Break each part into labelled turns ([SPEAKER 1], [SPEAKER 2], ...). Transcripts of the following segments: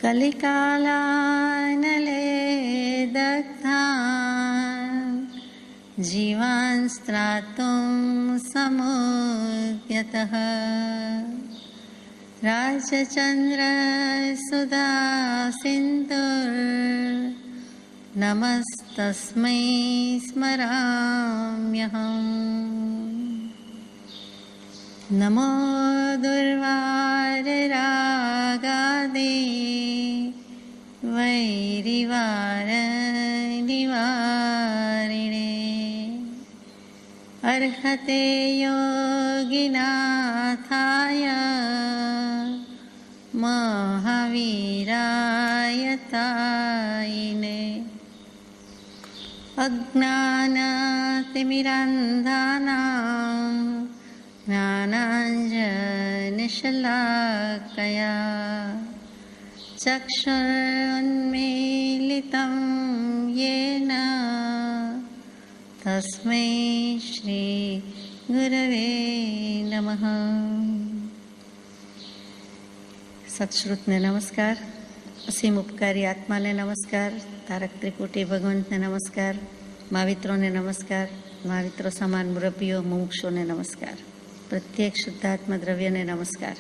[SPEAKER 1] कलिकालानले दग्धान् जीवान् स्त्रातुं समुद्यतः राजचन्द्रसुधा सिन्धुर्नमस्तस्मै स्मराम्यहम्। नमो दुर्वाररागादे वैरिवारनिवारिणे अर्हते योगिनाथाय महावीराय तायिने अज्ञानतिमिरान्धानां ज्ञानाञ्जनशलाकया चक्षुरुन्मीलितं येन तस्मै श्री गुरवे नमः। सत्श्रुतने नमस्कार, असीम उपकारी आत्माने नमस्कार, तारक त्रिकुटी भगवंतने नमस्कार, महावित्रोने नमस्कार, महाविત્રો સમાન મુરબ્બીઓ મુમુક્ષોને નમસ્કાર, પ્રત્યેક શુદ્ધાત્મ દ્રવ્યને નમસ્કાર।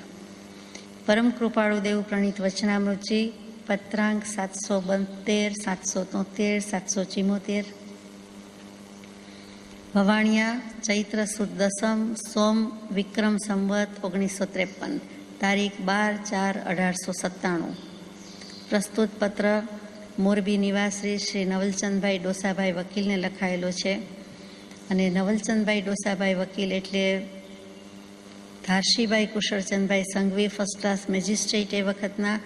[SPEAKER 1] પરમ કૃપાળુ દેવ પ્રણીત વચનામૃતજી પત્રાંક 772, 773, 774 ભવાણિયા ચૈત્ર સુદ દસમ સોમ વિક્રમ સંવત 1953 તારીખ 12/4/1897। પ્રસ્તુત પત્ર મોરબી નિવાસી શ્રી નવલચંદભાઈ ડોસાભાઈ વકીલને લખાયેલો છે અને નવલચંદભાઈ ડોસાભાઈ વકીલ એટલે ધારશીભાઈ કુશળચંદભાઈ સંઘવી ફર્સ્ટ ક્લાસ મેજિસ્ટ્રેટ એ વખતના,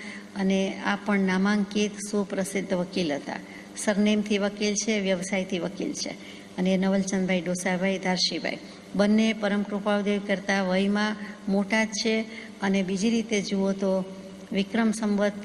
[SPEAKER 1] અને આ પણ નામાંકિત સુપ્રસિદ્ધ વકીલ હતા। સરનેમથી વકીલ છે, વ્યવસાયથી વકીલ છે, અને નવલચંદભાઈ ડોસાભાઈ ધારશીભાઈ બંને પરમ કૃપાળુદેવ કરતાં વયમાં મોટા જ છે, અને બીજી રીતે જુઓ તો વિક્રમ સંવત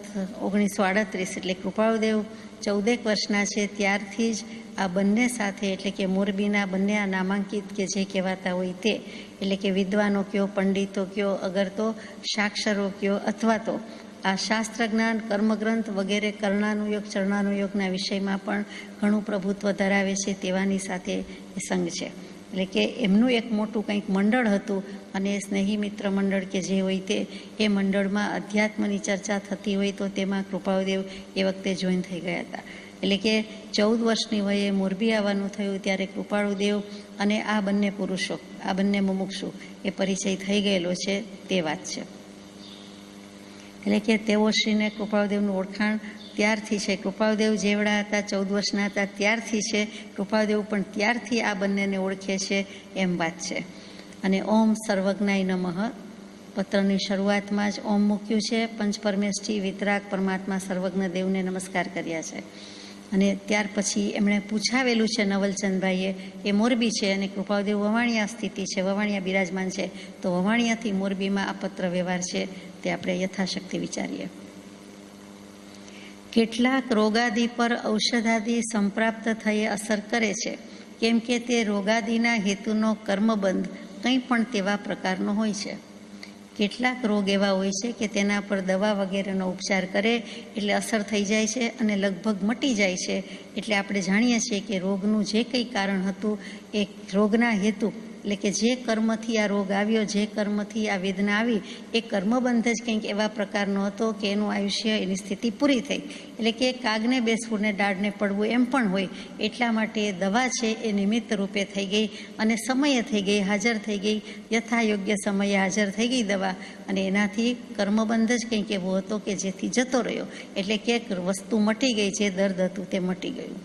[SPEAKER 1] 1938 એટલે કૃપાળુદેવ 14 વર્ષના છે ત્યારથી જ આ બંને સાથે, એટલે કે મોરબીના બંને આ નામાંકિત કે જે કહેવાતા હોય તે, એટલે કે વિદ્વાનો કયો, પંડિતો કયો, અગર તો સાક્ષરો કયો, અથવા તો આ શાસ્ત્ર જ્ઞાન, કર્મગ્રંથ વગેરે કર્ણાનુયોગ ચરણાનુયોગના વિષયમાં પણ ઘણું પ્રભુત્વ ધરાવે છે તેવાની સાથે એ સંઘ છે। એટલે કે એમનું એક મોટું કંઈક મંડળ હતું, અને સ્નેહી મિત્ર મંડળ કે જે હોય તે એ મંડળમાં અધ્યાત્મની ચર્ચા થતી હોય તો તેમાં કૃપાળુદેવ એ વખતે જોઈન થઈ ગયા હતા। એટલે કે 14 વર્ષની વયે મોરબી આવવાનું થયું ત્યારે કૃપાળુદેવ અને આ બંને પુરુષો, આ બંને મુમુક્ષુ એ પરિચય થઈ ગયેલો છે તે વાત છે। એટલે કે તેઓ શ્રીને કૃપાળુદેવનું ઓળખાણ ત્યારથી છે, કૃપાળુદેવ જેવડા હતા 14 વર્ષના હતા ત્યારથી છે, કૃપાળુદેવ પણ ત્યારથી આ બંનેને ઓળખે છે એમ વાત છે। અને ઓમ સર્વજ્ઞાય નમઃ પત્રની શરૂઆતમાં જ ઓમ મૂક્યું છે, પંચપરમેષ્ઠી વિતરાગ પરમાત્મા સર્વજ્ઞ દેવને નમસ્કાર કર્યા છે। અને ત્યાર પછી એમણે પૂછાવેલું છે નવલચંદભાઈએ, એ મોરબી છે અને કૃપાળુદેવ વવાણિયા સ્થિતિ છે, વવાણિયા બિરાજમાન છે, તો વવાણિયાથી મોરબીમાં આ પત્ર વ્યવહાર છે તે આપણે યથાશક્તિ વિચારીએ। કેટલાક રોગાદિ પર ઔષધાદિ સંપ્રાપ્ત થયે અસર કરે છે, કેમ કે તે રોગાદિના હેતુનો કર્મબંધ કંઈ પણ તેવા પ્રકારનો હોય છે। કેટલાક રોગ એવા હોય છે કે તેના પર દવા વગેરેનો ઉપચાર કરે એટલે અસર થઈ જાય છે અને લગભગ મટી જાય છે, એટલે આપણે જાણીએ છીએ કે રોગનું જે કંઈ કારણ હતું એ રોગના હેતુ, એટલે કે જે કર્મથી આ રોગ આવ્યો, જે કર્મથી આ વેદના આવી, એ કર્મબંધ જ કંઈક એવા પ્રકારનો હતો કે એનું આયુષ્ય, એની સ્થિતિ પૂરી થઈ। એટલે કે કાગને બેસવું ને દાઢને પડવું એમ પણ હોય, એટલા માટે દવા છે એ નિમિત્ત રૂપે થઈ ગઈ અને સમયે થઈ ગઈ, હાજર થઈ ગઈ, યથાયોગ્ય સમયે હાજર થઈ ગઈ દવા, અને એનાથી કર્મબંધ જ કંઈક એવો હતો કે જેથી જતો રહ્યો, એટલે કે વસ્તુ મટી ગઈ, જે દર્દ હતું તે મટી ગયું।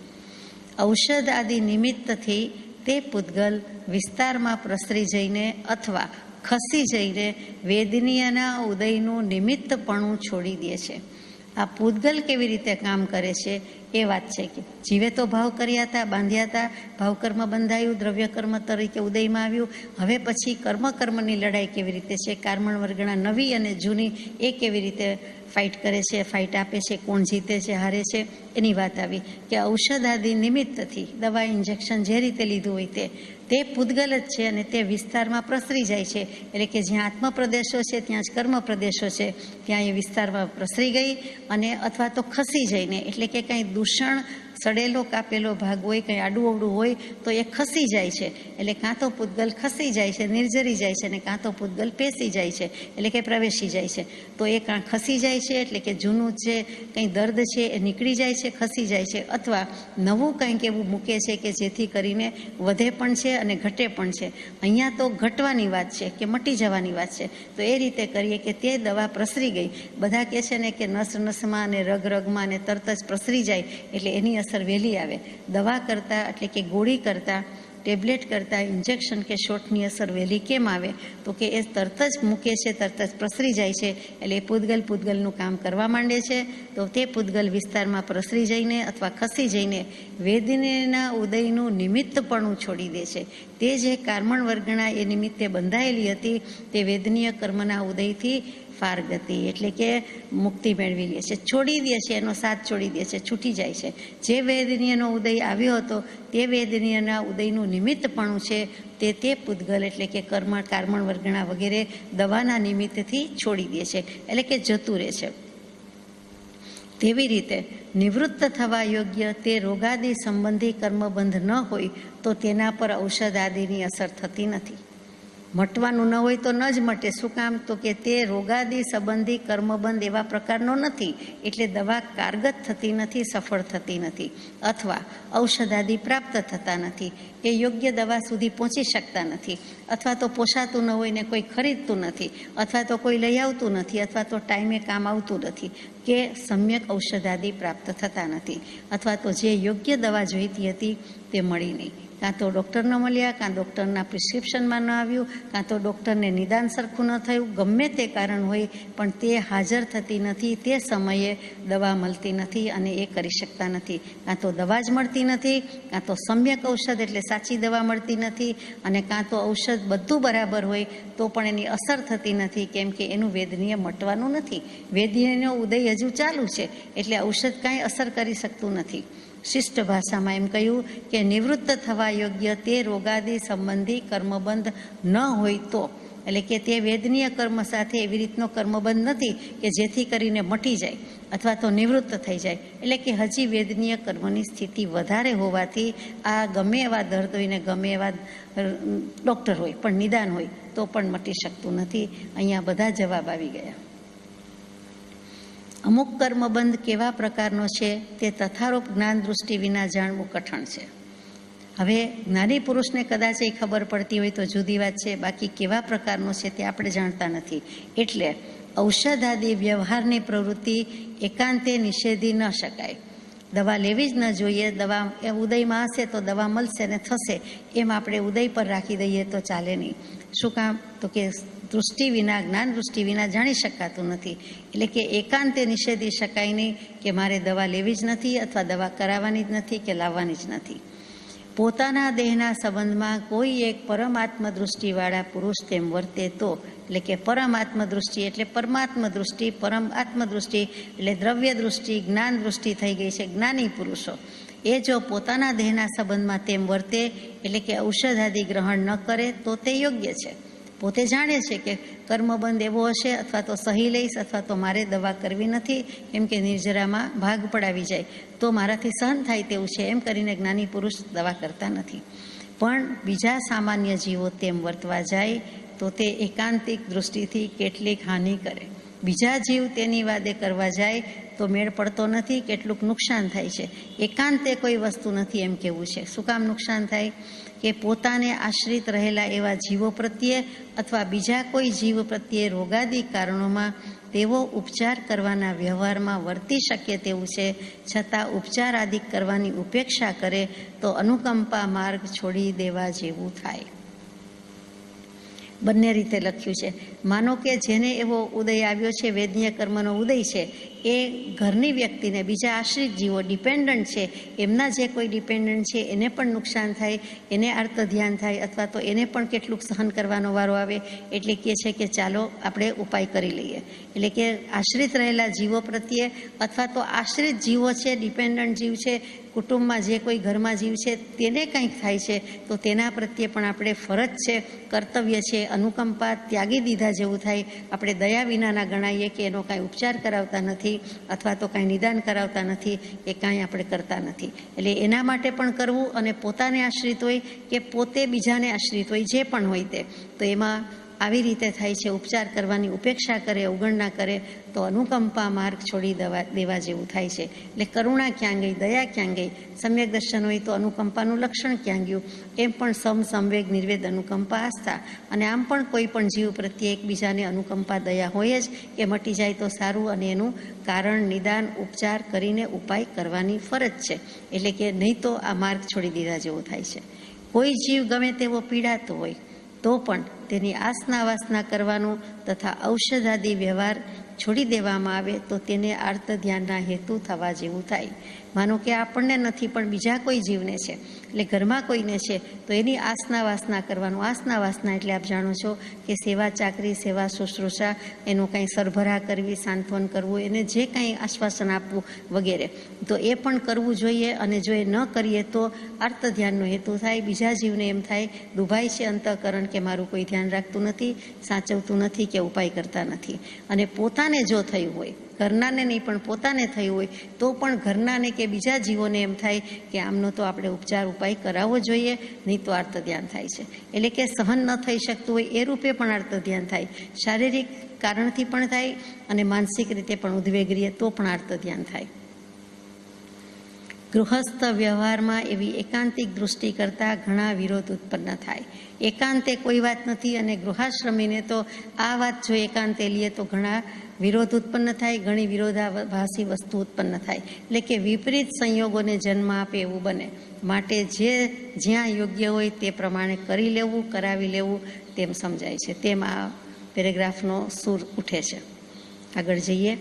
[SPEAKER 1] ઔષધ આદિ નિમિત્તથી તે પૂતગલ વિસ્તારમાં પ્રસરી જઈને અથવા ખસી જઈને વેદનીયના ઉદયનું નિમિત્તપણું છોડી દે છે। આ પૂતગલ કેવી રીતે કામ કરે છે એ વાત છે કે જીવે તો ભાવ કર્યા હતા, બાંધ્યા હતા, ભાવકર્મ બંધાયું, દ્રવ્યકર્મ તરીકે ઉદયમાં આવ્યું, હવે પછી કર્મની લડાઈ કેવી રીતે છે, કારમણ વર્ગણા નવી અને જૂની એ કેવી રીતે ફાઇટ કરે છે, ફાઇટ આપે છે, કોણ જીતે છે, હારે છે, એની વાત આવી કે ઔષધ આદિ નિમિત્તથી દવા ઇન્જેક્શન જે રીતે લીધું હોય તે પૂતગલ જ છે અને તે વિસ્તારમાં પ્રસરી જાય છે. એટલે કે જ્યાં આત્મ પ્રદેશો છે ત્યાં જ કર્મ પ્રદેશો છે, ત્યાં એ વિસ્તારમાં પ્રસરી ગઈ અને અથવા તો ખસી જઈને, એટલે કે કંઈ દૂષણ સડેલો કાપેલો ભાગ હોય, કંઈ આડું અવડું હોય તો એ ખસી જાય છે. એટલે કાં તો પૂતગલ ખસી જાય છે, નિર્જરી જાય છે, અને કાં તો પૂતગલ પેસી જાય છે, એટલે કે પ્રવેશી જાય છે. તો એ કાં ખસી જાય છે એટલે કે જૂનું જે કંઈ દર્દ છે એ નીકળી જાય છે, ખસી જાય છે, અથવા નવું કંઈક એવું મૂકે છે કે જેથી કરીને વધે પણ છે અને ઘટે પણ છે. અહીંયા તો ઘટવાની વાત છે કે મટી જવાની વાત છે. તો એ રીતે કરીએ કે તે દવા પ્રસરી ગઈ. બધા કહે છે ને કે નસ નસમાં અને રગ રગમાં અને તરત જ પ્રસરી જાય એટલે એની અસર વહેલી આવે. દવા કરતાં એટલે કે ગોળી કરતાં, ટેબ્લેટ કરતાં ઇન્જેક્શન કે શોટની અસર વહેલી કેમ આવે? તો કે એ તરત જ મૂકે છે, તરત જ પ્રસરી જાય છે, એટલે એ પૂતગલનું કામ કરવા માંડે છે. તો તે પૂતગલ વિસ્તારમાં પ્રસરી જઈને અથવા ખસી જઈને વેદનીયના ઉદયનું નિમિત્તપણું છોડી દે છે. તે જે કારમણ વર્ગણા એ નિમિત્તે બંધાયેલી હતી તે વેદનીય કર્મના ઉદયથી ફારગતિ એટલે કે મુક્તિ મેળવી લે છે, છોડી દે છે, એનો સાથ છોડી દે છે, છૂટી જાય છે. જે વેદનીયનો ઉદય આવ્યો હતો તે વેદનીયના ઉદયનું નિમિત્તપણું છે તે પૂતગલ એટલે કે કારમણ વર્ગણા વગેરે દવાના નિમિત્તથી છોડી દે છે, એટલે કે જતું રહે છે. તેવી રીતે નિવૃત્ત થવા યોગ્ય તે રોગાદિ સંબંધી કર્મબંધ ન હોય તો તેના પર ઔષધ આદિની અસર થતી નથી. મટવાનું ન હોય તો ન જ મટે. શું કામ? તો કે તે રોગાદિ સંબંધી કર્મબંધ એવા પ્રકારનો નથી, એટલે દવા કારગત થતી નથી, સફળ થતી નથી, અથવા ઔષધાદિ પ્રાપ્ત થતા નથી, એ યોગ્ય દવા સુધી પહોંચી શકતા નથી, અથવા તો પોષાતું ન હોય ને કોઈ ખરીદતું નથી, અથવા તો કોઈ લઈ આવતું નથી, અથવા તો ટાઈમે કામ આવતું નથી, કે સમ્યક ઔષધાદિ પ્રાપ્ત થતા નથી, અથવા તો જે યોગ્ય દવા જોઈતી હતી તે મળી નહીં. કાં તો ડૉક્ટર ન મળ્યા, કાં ડૉક્ટરના પ્રિસ્ક્રિપ્શનમાં ન આવ્યું, કાં તો ડૉક્ટરને નિદાન સરખું ન થયું, ગમે તે કારણ હોય પણ તે હાજર થતી નથી, તે સમયે દવા મળતી નથી અને એ કરી શકતા નથી. કાં તો દવા જ મળતી નથી, કાં તો સમ્યક ઔષધ એટલે સાચી દવા મળતી નથી, અને કાં તો ઔષધ બધું બરાબર હોય તો પણ એની અસર થતી નથી, કેમ કે એનું વેદનીય મટવાનું નથી. વેદનીયનો ઉદય હજુ ચાલુ છે એટલે ઔષધ કાંઈ અસર કરી શકતું નથી. શિષ્ટ ભાષામાં એમ કહ્યું કે નિવૃત્ત થવા યોગ્ય તે રોગાદિ સંબંધી કર્મબંધ ન હોય તો, એટલે કે તે વેદનીય કર્મ સાથે એવી રીતનો કર્મબંધ નથી કે જેથી કરીને મટી જાય અથવા તો નિવૃત્ત થઈ જાય, એટલે કે હજી વેદનીય કર્મની સ્થિતિ વધારે હોવાથી આ ગમે એવા દર્દ હોય ને ગમે એવા ડૉક્ટર હોય પણ નિદાન હોય તો પણ મટી શકતું નથી. અહીંયા બધા જવાબ આવી ગયા. અમુક કર્મબંધ કેવા પ્રકારનો છે તે તથારૂપ જ્ઞાન દૃષ્ટિ વિના જાણવું કઠણ છે. હવે જ્ઞાની પુરુષને કદાચ એ ખબર પડતી હોય તો જુદી વાત છે, બાકી કેવા પ્રકારનો છે તે આપણે જાણતા નથી. એટલે ઔષધાદિ વ્યવહારની પ્રવૃત્તિ એકાંતે નિષેધી ન શકાય. દવા લેવી જ ન જોઈએ. દવા ઉદયમાં હશે તો દવા મળશે ને થશે, એમ આપણે ઉદય પર રાખી દઈએ તો ચાલે નહીં. શું કામ? તો કે દૃષ્ટિ વિના, જ્ઞાન દૃષ્ટિ વિના જાણી શકાતું નથી. એટલે કે એકાંતે નિષેધી શકાય નહીં કે મારે દવા લેવી જ નથી અથવા દવા કરાવવાની જ નથી કે લાવવાની જ નથી. પોતાના દેહના સંબંધમાં કોઈ એક પરમાત્મ દૃષ્ટિવાળા પુરુષ તેમ વર્તે તો, એટલે કે પરમાત્મ દૃષ્ટિ એટલે પરમાત્મ દૃષ્ટિ, પરમ આત્મ દૃષ્ટિ એટલે દ્રવ્ય દૃષ્ટિ, જ્ઞાન દૃષ્ટિ થઈ ગઈ છે. જ્ઞાની પુરુષો એ જો પોતાના દેહના સંબંધમાં તેમ વર્તે એટલે કે ઔષધાદિ ગ્રહણ ન કરે તો તે યોગ્ય છે. પોતે જાણે છે કે કર્મબંધ એવો હશે અથવા તો સહી લઈશ અથવા તો મારે દવા કરવી નથી, કેમ કે નિર્જરામાં ભાગ પડાવી જાય તો મારાથી સહન થાય તેવું છે, એમ કરીને જ્ઞાની પુરુષ દવા કરતા નથી. પણ બીજા સામાન્ય જીવો તેમ વર્તવા જાય તો તે એકાંતિક દૃષ્ટિથી કેટલીક હાનિ કરે. બીજા જીવ તેની વાદે કરવા જાય તો મેળ પડતો નથી, કેટલુંક નુકસાન થાય છે. એકાંતે કોઈ વસ્તુ નથી એમ કહેવું છે. શું કામ નુકસાન થાય? કે પોતાને આશ્રિત રહેલા એવા જીવો પ્રત્યે અથવા બીજા કોઈ જીવ પ્રત્યે રોગાદી કારણોમાં તેવો ઉપચાર કરવાના વ્યવહારમાં વર્તી શકે તેવું છે, છતાં ઉપચાર આદિ કરવાની ઉપેક્ષા કરે તો અનુકંપા માર્ગ છોડી દેવા જેવું થાય. બંને રીતે લખ્યું છે. માનો કે જેને એવો ઉદય આવ્યો છે, વેદનીય કર્મનો ઉદય છે, એ ઘરની વ્યક્તિને, બીજા આશ્રિત જીવો ડિપેન્ડન્ટ છે એમના જે કોઈ ડિપેન્ડન્ટ છે એને પણ નુકસાન થાય, એને આર્ત ધ્યાન થાય, અથવા તો એને પણ કેટલુંક સહન કરવાનો વારો આવે, એટલે કહે છે કે ચાલો આપણે ઉપાય કરી લઈએ. એટલે કે આશ્રિત રહેલા જીવો પ્રત્યે, અથવા તો આશ્રિત જીવો છે, ડિપેન્ડન્ટ જીવ છે, કુટુંબમાં જે કોઈ ઘરમાં જીવ છે તેને કંઈક થાય છે તો તેના પ્રત્યે પણ આપણે ફરજ છે, કર્તવ્ય છે, અનુકંપા ત્યાગી દીધા જેવું થાય. આપણે દયા વિનાના ગણાઈએ કે એનો કાંઈ ઉપચાર કરાવતા નથી, અથવા તો કાંઈ નિદાન કરાવતા નથી, એ કાંઈ આપણે કરતા નથી. એટલે એના માટે પણ કરવું, અને પોતાને આશ્રિત હોય કે પોતે બીજાને આશ્રિત હોય, જે પણ હોય તે, તો એમાં આવી રીતે થાય છે. ઉપચાર કરવાની ઉપેક્ષા કરે, અવગણના કરે તો અનુકંપા માર્ગ છોડી દેવા જેવું થાય છે. એટલે કરુણા ક્યાં ગઈ, દયા ક્યાં ગઈ? સમ્યક દર્શન હોય તો અનુકંપાનું લક્ષણ ક્યાં ગયું? એમ પણ સંવેગ, નિર્વેદ, અનુકંપા, આસ્થા. અને આમ પણ કોઈ પણ જીવ પ્રત્યે એકબીજાને અનુકંપા, દયા હોય જ, કે મટી જાય તો સારું, અને એનું કારણ, નિદાન, ઉપચાર કરીને ઉપાય કરવાની ફરજ છે. એટલે કે નહીં તો આ માર્ગ છોડી દીધા જેવો થાય છે. કોઈ જીવ ગમે તેવો પીડાતો હોય તો પણ તેની આસના વાસના કરવાનું તથા ઔષધાદી વ્યવહાર છોડી દેવામાં આવે તો તેને આર્ત ધ્યાનના હેતુ થવા જેવું થાય. માનો કે આપણને નથી પણ બીજા કોઈ જીવને છે, એટલે ઘરમાં કોઈને છે તો એની આસના વાસના કરવાનું. આસના વાસના એટલે આપ જાણો છો કે સેવા ચાકરી, સેવા શુશ્રૂષા, એનું કંઈ સરભરા કરવી, સાંત્વન કરવું, એને જે કંઈ આશ્વાસન આપવું વગેરે, તો એ પણ કરવું જોઈએ. અને જો એ ન કરીએ તો આર્ત ધ્યાનનો હેતુ થાય. બીજા જીવને એમ થાય, દુભાય છે અંતઃકરણ કે મારું કોઈ ધ્યાન રાખતું નથી, સાચવતું નથી, કે ઉપાય કરતા નથી. અને પોતાને જો થયું હોય, ઘરનાને નહીં પણ પોતાને થયું હોય તો પણ ઘરનાને કે બીજા જીવોને એમ થાય કે આમનો તો આપણે ઉપચાર ઉપાય કરાવવો જોઈએ, નહીં તો આર્ત ધ્યાન થાય છે. એટલે કે સહન ન થઈ શકતું હોય એ રૂપે પણ આર્ત ધ્યાન થાય. શારીરિક કારણથી પણ થાય અને માનસિક રીતે પણ ઉદ્વેગ રહીએ તો પણ આર્ત ધ્યાન થાય. ગૃહસ્થ વ્યવહારમાં એવી એકાંતિક દૃષ્ટિ કરતાં ઘણા વિરોધ ઉત્પન્ન થાય. એકાંતે કોઈ વાત નથી, અને ગૃહાશ્રમીને તો આ વાત જો એકાંતે લઈએ તો ઘણા વિરોધ ઉત્પન્ન થાય, ઘણી વિરોધાભાસી વસ્તુ ઉત્પન્ન થાય. એટલે કે વિપરીત સંયોગોને જન્મ આપે એવું બને. માટે જે જ્યાં યોગ્ય હોય તે પ્રમાણે કરી લેવું, કરાવી લેવું, તેમ સમજાય છે. તેમ આ પેરેગ્રાફનો સૂર ઉઠે છે. આગળ જઈએ.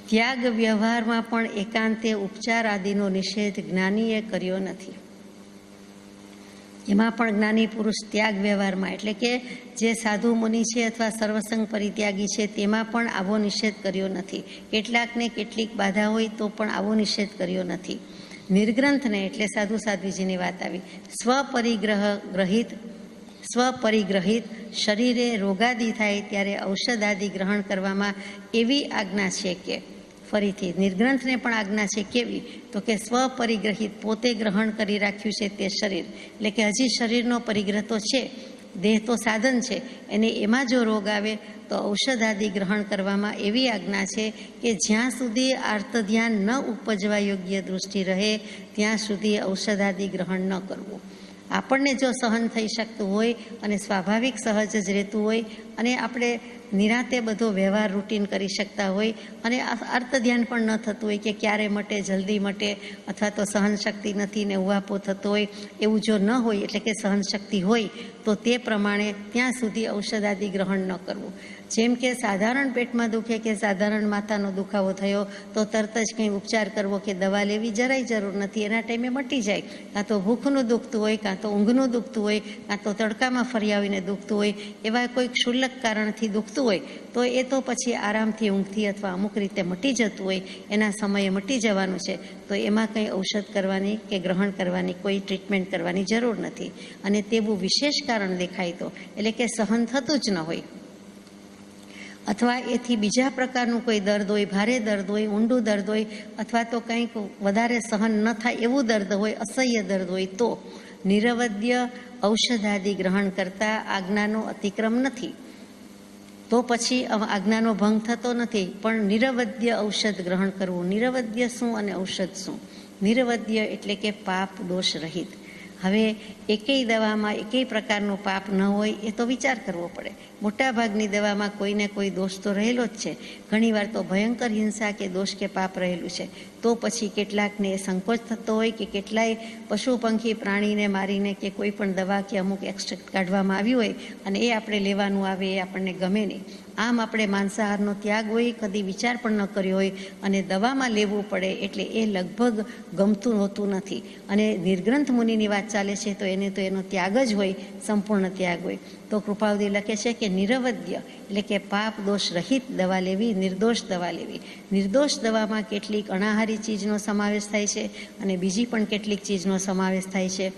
[SPEAKER 1] ત્યાગ વ્યવહારમાં પણ એકાંતે ઉપચાર આદિનો નિષેધ જ્ઞાનીએ કર્યો નથી. એમાં પણ જ્ઞાની પુરુષ ત્યાગ વ્યવહારમાં, એટલે કે જે સાધુ મુનિ છે અથવા સર્વસંગ પરિત્યાગી છે, તેમાં પણ આવો નિષેધ કર્યો નથી. કેટલાકને કેટલીક બાધા હોય તો પણ આવો નિષેધ કર્યો નથી. નિર્ગ્રંથને, એટલે સાધુ સાધ્વીજીની વાત આવી, સ્વપરિગ્રહિત શરીરે રોગાદી થાય ત્યારે ઔષધાદિ ગ્રહણ કરવામાં એવી આજ્ઞા છે કે, ફરીથી નિર્ગ્રંથને પણ આજ્ઞા છે કેવી, તો કે સ્વપરિગ્રહિત, પોતે ગ્રહણ કરી રાખ્યું છે તે શરીર, એટલે કે હજી શરીરનો પરિગ્રહ તો છે, દેહ તો સાધન છે, એને એમાં જો રોગ આવે તો ઔષધાદિ ગ્રહણ કરવામાં એવી આજ્ઞા છે કે જ્યાં સુધી આર્ત ધ્યાન ન ઉપજવા યોગ્ય દૃષ્ટિ રહે ત્યાં સુધી ઔષધાદિ ગ્રહણ ન કરવું. આપણને જો સહન થઈ શકતું હોય અને સ્વાભાવિક સહજ જ રહેતું હોય, અને આપણે નિરાતે બધો વ્યવહાર રૂટીન કરી શકતા હોય, અને અર્થ ધ્યાન પણ ન થતું હોય કે ક્યારે મટે, જલ્દી મટે, અથવા તો સહનશક્તિ નથી ને ઉહાપો થતો હોય, એવું જો ન હોય, એટલે કે સહનશક્તિ હોય તો તે પ્રમાણે ત્યાં સુધી ઔષધાદિ ગ્રહણ ન કરવું. જેમ કે સાધારણ પેટમાં દુખે કે સાધારણ માથાનો દુખાવો થયો તો તરત જ કંઈ ઉપચાર કરવો કે દવા લેવી જરાય જરૂર નથી, એના ટાઈમે મટી જાય. કાં તો ભૂખનું દુખતું હોય, કાં તો ઊંઘનું દુખતું હોય, કાં તો તડકામાં ફરી આવીને દુખતું હોય, એવા કોઈ ક્ષુલ્લક કારણથી દુખતું હોય તો એ તો પછી આરામથી, ઊંઘથી અથવા અમુક રીતે મટી જતું હોય, એના સમયે મટી જવાનું છે, તો એમાં કંઈ ઔષધ કરવાની કે ગ્રહણ કરવાની, કોઈ ટ્રીટમેન્ટ કરવાની જરૂર નથી. અને તેવું વિશેષ કારણ દેખાય તો, એટલે કે સહન થતું જ ન હોય, અથવા એથી બીજા પ્રકારનું કોઈ દર્દ હોય, ભારે દર્દ હોય, ઊંડું દર્દ હોય, અથવા તો કંઈક વધારે સહન ન થાય એવું દર્દ હોય, અસહ્ય દર્દ હોય, તો નિરવદ્ય ઔષધાદિ ગ્રહણ કરતા આજ્ઞાનો અતિક્રમ નથી. તો પછી આજ્ઞાનો ભંગ થતો નથી, પણ નિરવદ્ય ઔષધ ગ્રહણ કરવું. નિરવદ્ય શું અને ઔષધ શું? નિરવદ્ય એટલે કે પાપ દોષ રહિત. હવે એકેય દવામાં એકેય પ્રકારનું પાપ ન હોય એ તો વિચાર કરવો પડે. મોટાભાગની દવામાં કોઈને કોઈ દોષ તો રહેલો જ છે. ઘણીવાર તો ભયંકર હિંસા કે દોષ કે પાપ રહેલું છે. તો પછી કેટલાકને એ સંકોચ થતો હોય કે કેટલાય પશુ પંખી પ્રાણીને મારીને કે કોઈ પણ દવા કે અમુક એક્સ્ટ્રેક્ટ કાઢવામાં આવ્યું હોય અને એ આપણે લેવાનું આવે, એ આપણને ગમે નહીં. આમ આપણે માંસાહારનો ત્યાગ હોય, કદી વિચાર પણ ન કર્યો હોય અને દવામાં લેવું પડે એટલે એ લગભગ ગમતું હોતું નથી. અને નિર્ગ્રંથ મુનિની વાત ચાલે છે તો એનો ત્યાગ જ હોય, સંપૂર્ણ ત્યાગ હોય. તો કૃપાવતી લખે છે કે નિરવદ્ય એટલે કે પાપ દોષ રહિત દવા લેવી, નિર્દોષ દવા લેવી. નિર્દોષ દવામાં કેટલીક અનાહારી ચીજનો સમાવેશ થાય છે અને બીજી પણ કેટલીક ચીજનો સમાવેશ થાય છે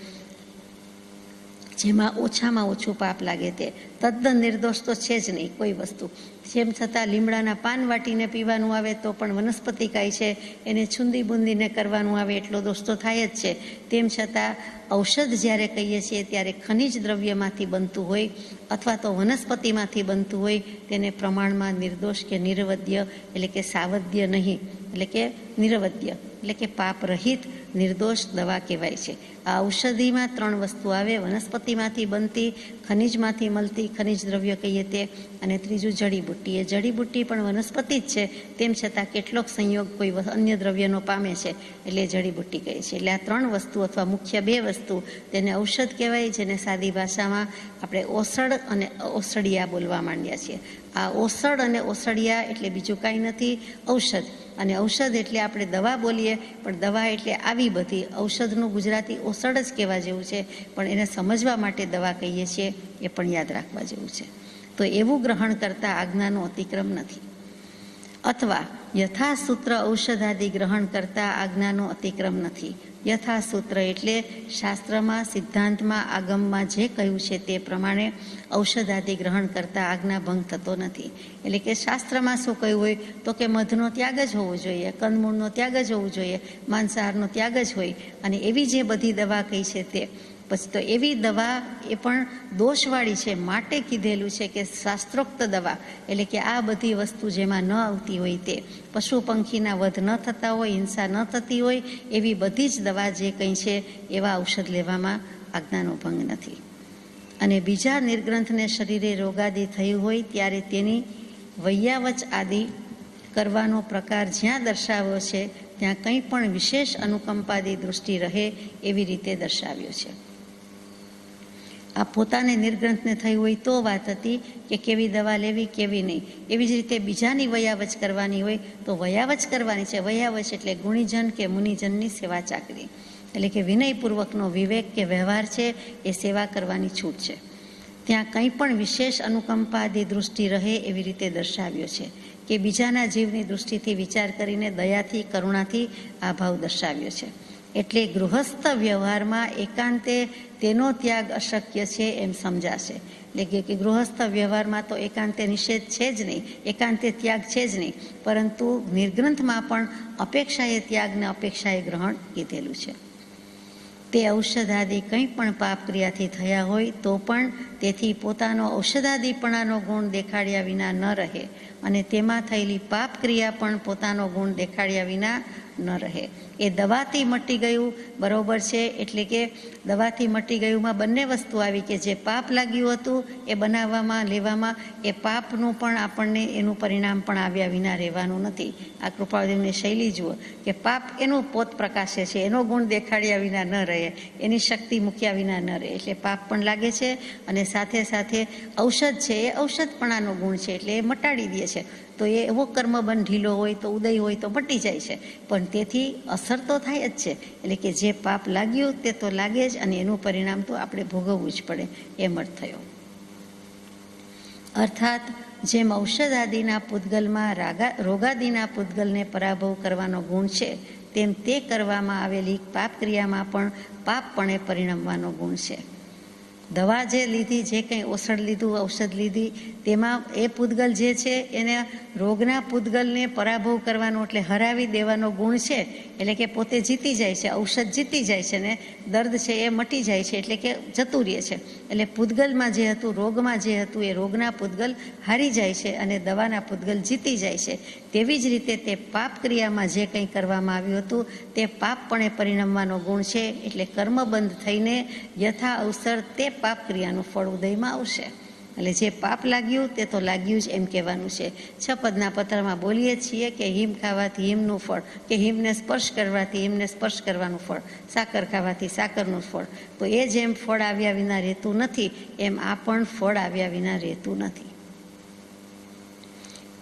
[SPEAKER 1] જેમાં ઓછામાં ઓછું પાપ લાગે. તે તદ્દન નિર્દોષ તો છે જ નહીં કોઈ વસ્તુ. જેમ છતાં લીમડાના પાન વાટીને પીવાનું આવે તો પણ વનસ્પતિ કાય છે, એને છૂંદી બુંદીને કરવાનું આવે એટલો દોષ તો થાય જ છે. તેમ છતાં ઔષધ જ્યારે કહીએ છીએ ત્યારે ખનિજ દ્રવ્યમાંથી બનતું હોય અથવા તો વનસ્પતિમાંથી બનતું હોય તેને પ્રમાણમાં નિર્દોષ કે નિરવદ્ય એટલે કે સાવદ્ય નહીં, એટલે કે નિરવદ્ય એટલે કે પાપ રહિત નિર્દોષ દવા કહેવાય છે. આ ઔષધિમાં 3 વસ્તુ આવે: વનસ્પતિમાંથી બનતી, ખનિજમાંથી મળતી, ખનિજ દ્રવ્ય કહીએ તે, અને ત્રીજું જડીબુટ્ટી. એ જડીબુટ્ટી પણ વનસ્પતિ જ છે, તેમ છતાં કેટલોક સંયોગ કોઈ અન્ય દ્રવ્યનો પામે છે એટલે જડીબુટ્ટી કહે છે. એટલે આ 3 વસ્તુ અથવા મુખ્ય 2 વસ્તુ તેને ઔષધ કહેવાય, જેને સાદી ભાષામાં આપણે ઓસડ અને ઓસડિયા બોલવા માંડ્યા છીએ. આ ઓસડ અને ઓસડિયા એટલે બીજું કાંઈ નથી, ઔષધ. અને ઔષધ એટલે આપણે દવા બોલીએ, પણ દવા એટલે આવી બધી. ઔષધનું ગુજરાતી ઓસડ જ કહેવા જેવું છે, પણ એને સમજવા માટે દવા કહીએ છીએ, એ પણ યાદ રાખવા જેવું છે. તો એવું ગ્રહણ કરતાં આજ્ઞાનો અતિક્રમ નથી. અથવા યથાસૂત્ર ઔષધાદિ ગ્રહણ કરતાં આજ્ઞાનો અતિક્રમ નથી. યથાસૂત્ર એટલે શાસ્ત્રમાં, સિદ્ધાંતમાં, આગમમાં જે કહ્યું છે તે પ્રમાણે ઔષધાદિ ગ્રહણ કરતાં આજ્ઞા ભંગ થતો નથી. એટલે કે શાસ્ત્રમાં શું કહ્યું હોય તો કે મધનો ત્યાગ જ હોવો જોઈએ, કંદમૂળનો ત્યાગ જ હોવું જોઈએ, માંસાહારનો ત્યાગ જ હોય, અને એવી જે બધી દવા કહી છે તે પછી તો એવી દવા એ પણ દોષવાળી છે માટે કીધેલું છે કે શાસ્ત્રોક્ત દવા એટલે કે આ બધી વસ્તુ જેમાં ન આવતી હોય તે, પશુ પંખીના વધ ન થતા હોય, હિંસા ન થતી હોય, એવી બધી જ દવા જે કંઈ છે એવા ઔષધ લેવામાં આજ્ઞાનો ભંગ નથી. અને બીજા નિર્ગ્રંથને શરીરે રોગાદિ થયું હોય ત્યારે તેની વૈયાવચ આદિ કરવાનો પ્રકાર જ્યાં દર્શાવ્યો છે ત્યાં કંઈ પણ વિશેષ અનુકંપાદી દૃષ્ટિ રહે એવી રીતે દર્શાવ્યો છે. આ પોતાને નિર્ગ્રંથને થયું હોય તો વાત હતી કે કેવી દવા લેવી, કેવી નહીં. એવી જ રીતે બીજાની વયાવચ કરવાની હોય તો વયાવચ કરવાની છે. વયાવચ એટલે ગુણીજન કે મુનિજનની સેવા ચાકરી, એટલે કે વિનયપૂર્વકનો વિવેક કે વ્યવહાર છે એ સેવા કરવાની છૂટ છે. ત્યાં કંઈ પણ વિશેષ અનુકંપાદી દૃષ્ટિ રહે એવી રીતે દર્શાવ્યો છે કે બીજાના જીવની દૃષ્ટિથી વિચાર કરીને દયાથી, કરુણાથી આ ભાવ દર્શાવ્યો છે. એટલે ગૃહસ્થ વ્યવહારમાં એકાંતે તેનો ત્યાગ અશક્ય છે એમ સમજાશે. એટલે કે ગૃહસ્થ વ્યવહારમાં તો એકાંતે નિષેધ છે જ નહીં, એકાંતે ત્યાગ છે જ નહીં, પરંતુ નિર્ગ્રંથમાં પણ અપેક્ષાએ ત્યાગને અપેક્ષાએ ગ્રહણ કીધેલું છે. તે ઔષધાદિ કંઈ પણ પાપ ક્રિયાથી થયા હોય તો પણ તેથી પોતાનો ઔષધાદિપણાનો ગુણ દેખાડ્યા વિના ન રહે અને તેમાં થયેલી પાપ ક્રિયા પણ પોતાનો ગુણ દેખાડ્યા વિના ન રહે. એ દવાથી મટી ગયું બરાબર છે, એટલે કે દવાથી મટી ગયુંમાં બંને વસ્તુ આવી કે જે પાપ લાગ્યું હતું એ બનાવવામાં લેવામાં એ પાપનું પણ આપણને એનું પરિણામ પણ આવ્યા વિના રહેવાનું નથી. આ કૃપાળદેવની શૈલી જુઓ કે પાપ એનું પોત પ્રકાશે છે, એનો ગુણ દેખાડ્યા વિના ન રહે, એની શક્તિ મૂક્યા વિના ન રહે, એટલે પાપ પણ લાગે છે અને સાથે સાથે ઔષધ છે એ ઔષધપણાનો ગુણ છે એટલે એ મટાડી દે છે. તો એ એવો કર્મબંધ ઢીલો હોય તો ઉદય હોય તો મટી જાય છે, પણ તેથી અસર તો થાય જ છે. એટલે કે જે પાપ લાગ્યું તે તો લાગે જ અને એનું પરિણામ તો આપણે ભોગવવું જ પડે એમ અર્થ થયો. અર્થાત જેમ ઔષધાદિના પૂતગલમાં રોગાદિના પૂતગલને પરાભવ કરવાનો ગુણ છે તેમ તે કરવામાં આવેલી પાપ ક્રિયામાં પણ પાપપણે પરિણમવાનો ગુણ છે. દવા જે લીધી, જે કંઈ ઓસડ લીધું, ઔષધ લીધી, તેમાં એ પૂતગલ જે છે એને રોગના પૂતગલને પરાભવ કરવાનો એટલે હરાવી દેવાનો ગુણ છે. એટલે કે પોતે જીતી જાય છે, ઔષધ જીતી જાય છે ને દર્દ છે એ મટી જાય છે, એટલે કે જતું રહે છે. એટલે પૂતગલમાં જે હતું, રોગમાં જે હતું એ રોગના પૂતગલ હારી જાય છે અને દવાના પૂતગલ જીતી જાય છે. તેવી જ રીતે તે પાપ ક્રિયામાં જે કંઈ કરવામાં આવ્યું હતું તે પાપપણે પરિણમવાનો ગુણ છે. એટલે કર્મબંધ થઈને યથા અવસર તે પાપ ક્રિયાનું ફળ ઉદયમાં આવશે. એટલે જે પાપ લાગ્યું તે તો લાગ્યું જ એમ કહેવાનું છે. 6 પદના પત્રમાં બોલીએ છીએ કે હિમ ખાવાથી હિમનું ફળ, કે હિમને સ્પર્શ કરવાથી હિમને સ્પર્શ કરવાનું ફળ, સાકર ખાવાથી સાકરનું ફળ. તો એ જેમ ફળ આવ્યા વિના રહેતું નથી એમ આ પણ ફળ આવ્યા વિના રહેતું નથી.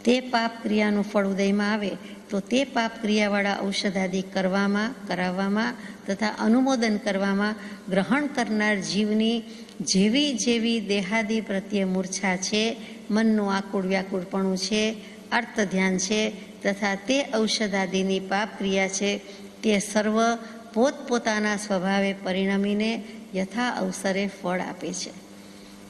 [SPEAKER 1] તે પાપ ક્રિયાનું ફળ ઉદયમાં આવે તો તે પાપ ક્રિયાવાળા ઔષધાદિ કરાવવામાં તથા અનુમોદન કરવામાં ગ્રહણ કરનાર જીવની જેવી જેવી દેહાદિ પ્રત્યે મૂર્છા છે, મનનું આકુળ વ્યાકુળપણું છે, અર્થ ધ્યાન છે તથા તે ઔષધાદિની પાપ ક્રિયા છે, તે સર્વ પોતપોતાના સ્વભાવે પરિણમીને યથા અવસરે ફળ આપે છે.